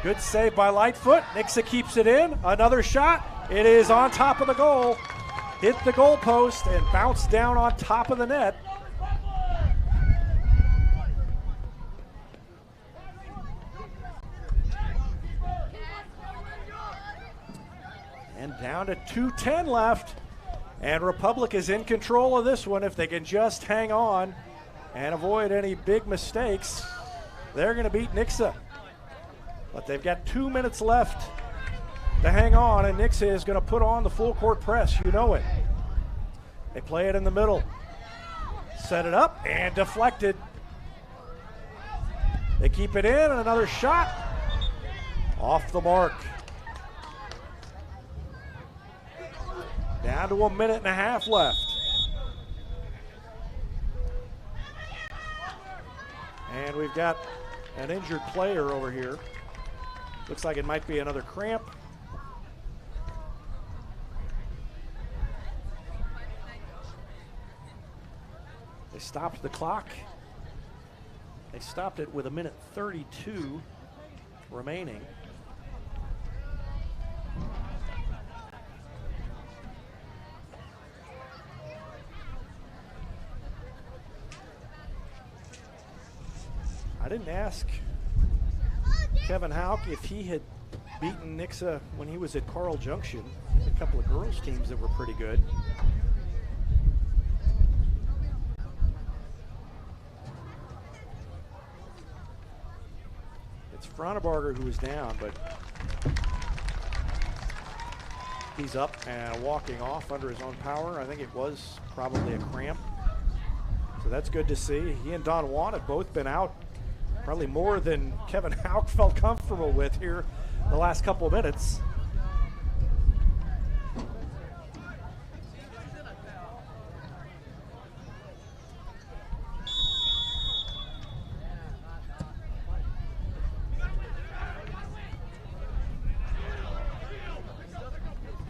Good save by Lightfoot. Nixa keeps it in. Another shot. It is on top of the goal. Hit the goalpost and bounced down on top of the net. And down to 2:10 left. And Republic is in control of this one. If they can just hang on and avoid any big mistakes, they're going to beat Nixa. But they've got 2 minutes left to hang on, and Nixa is going to put on the full court press. You know it. They play it in the middle. Set it up and deflected. They keep it in, and another shot. Off the mark. Down to 1.5 minutes left. And we've got an injured player over here. Looks like it might be another cramp. They stopped the clock. They stopped it with 1:32 remaining. I didn't ask Kevin Houck if he had beaten Nixa when he was at Carl Junction. A couple of girls teams that were pretty good. It's Fronebarger who is down, but he's up and walking off under his own power. I think it was probably a cramp. So that's good to see. He and Don Juan have both been out probably more than Kevin Houck felt comfortable with here the last couple of minutes.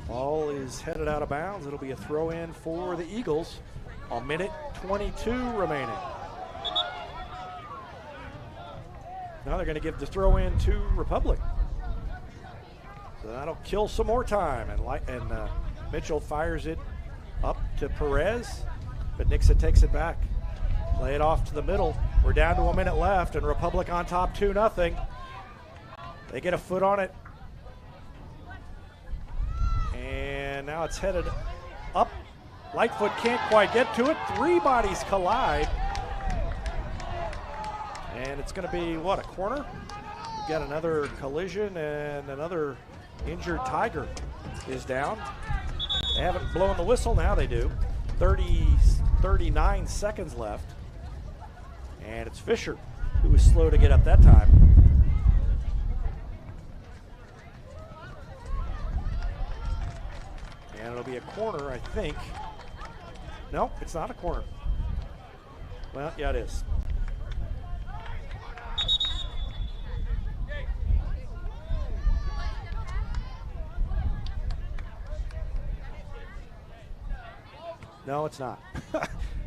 Ball is headed out of bounds. It'll be a throw in for the Eagles. 1:22 remaining. Now they're going to give the throw in to Republic. So that'll kill some more time. And Mitchell fires it up to Perez, but Nixa takes it back. Play it off to the middle. We're down to 1 minute left, and Republic on top 2-0. They get a foot on it. And now it's headed up. Lightfoot can't quite get to it. Three bodies collide. And it's going to be, what, a corner? We've got another collision, and another injured Tiger is down. They haven't blown the whistle. Now they do. 39 seconds left. And it's Fisher who was slow to get up that time. And it'll be a corner, I think. No, it's not a corner. Well, yeah, it is. No, it's not.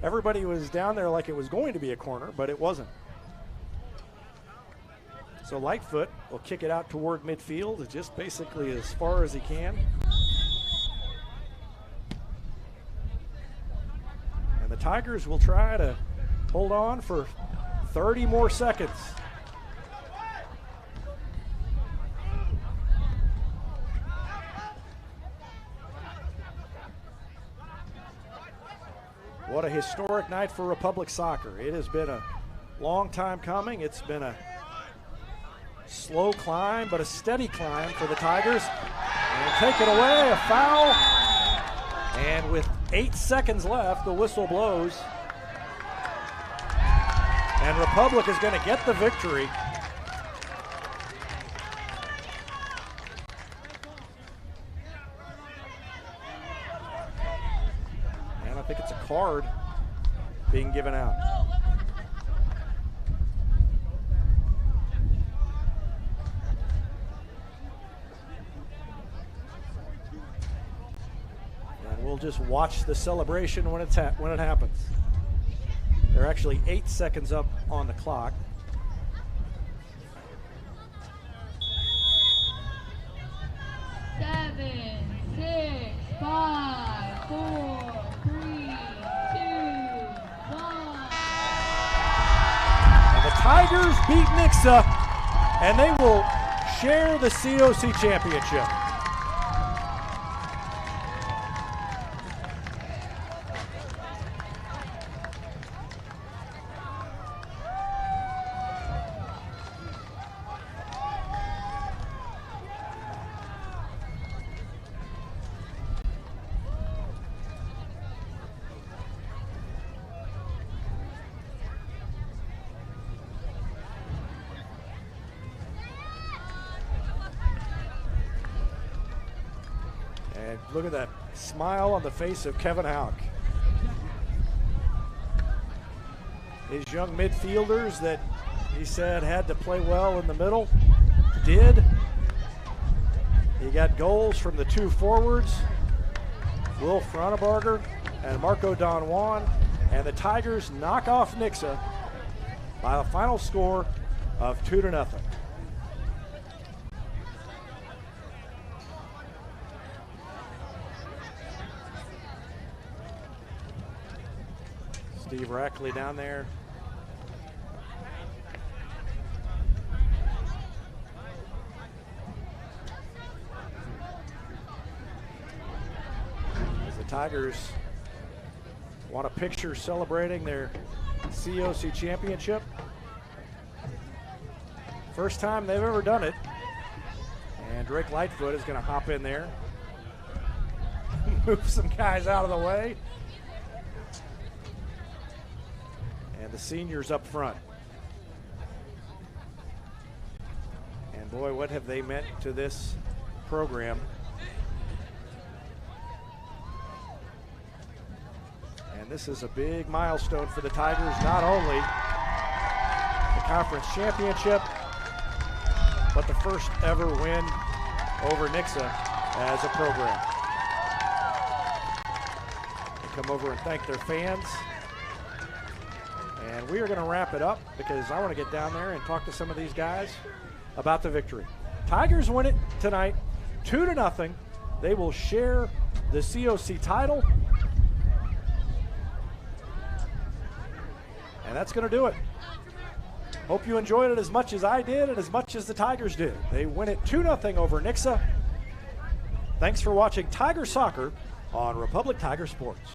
Everybody was down there like it was going to be a corner, but it wasn't. So Lightfoot will kick it out toward midfield, just basically as far as he can. And the Tigers will try to hold on for 30 more seconds. What a historic night for Republic soccer. It has been a long time coming. It's been a slow climb, but a steady climb for the Tigers. And take it away, a foul. And with 8 seconds left, the whistle blows. And Republic is going to get the victory. And I think it's a card being given out. And we'll just watch the celebration when it happens. They're actually 8 seconds up on the clock. Seven, 6, 5, 4, 3, 2, 1. And the Tigers beat Nixa, and they will share the COC championship. And look at that smile on the face of Kevin Houck. His young midfielders that he said had to play well in the middle did. He got goals from the two forwards, Will Fronebarger and Marco Don Juan, and the Tigers knock off Nixa by a final score of 2-0. Steve Rackley down there. As the Tigers want a picture celebrating their COC championship. First time they've ever done it. And Drake Lightfoot is going to hop in there. Move some guys out of the way. And the seniors up front. And boy, what have they meant to this program. And this is a big milestone for the Tigers, not only the conference championship, but the first ever win over Nixa as a program. They come over and thank their fans. And we are going to wrap it up because I want to get down there and talk to some of these guys about the victory. Tigers win it tonight, 2-0. They will share the COC title. And that's going to do it. Hope you enjoyed it as much as I did and as much as the Tigers did. They win it 2-0 over Nixa. Thanks for watching Tiger Soccer on Republic Tiger Sports.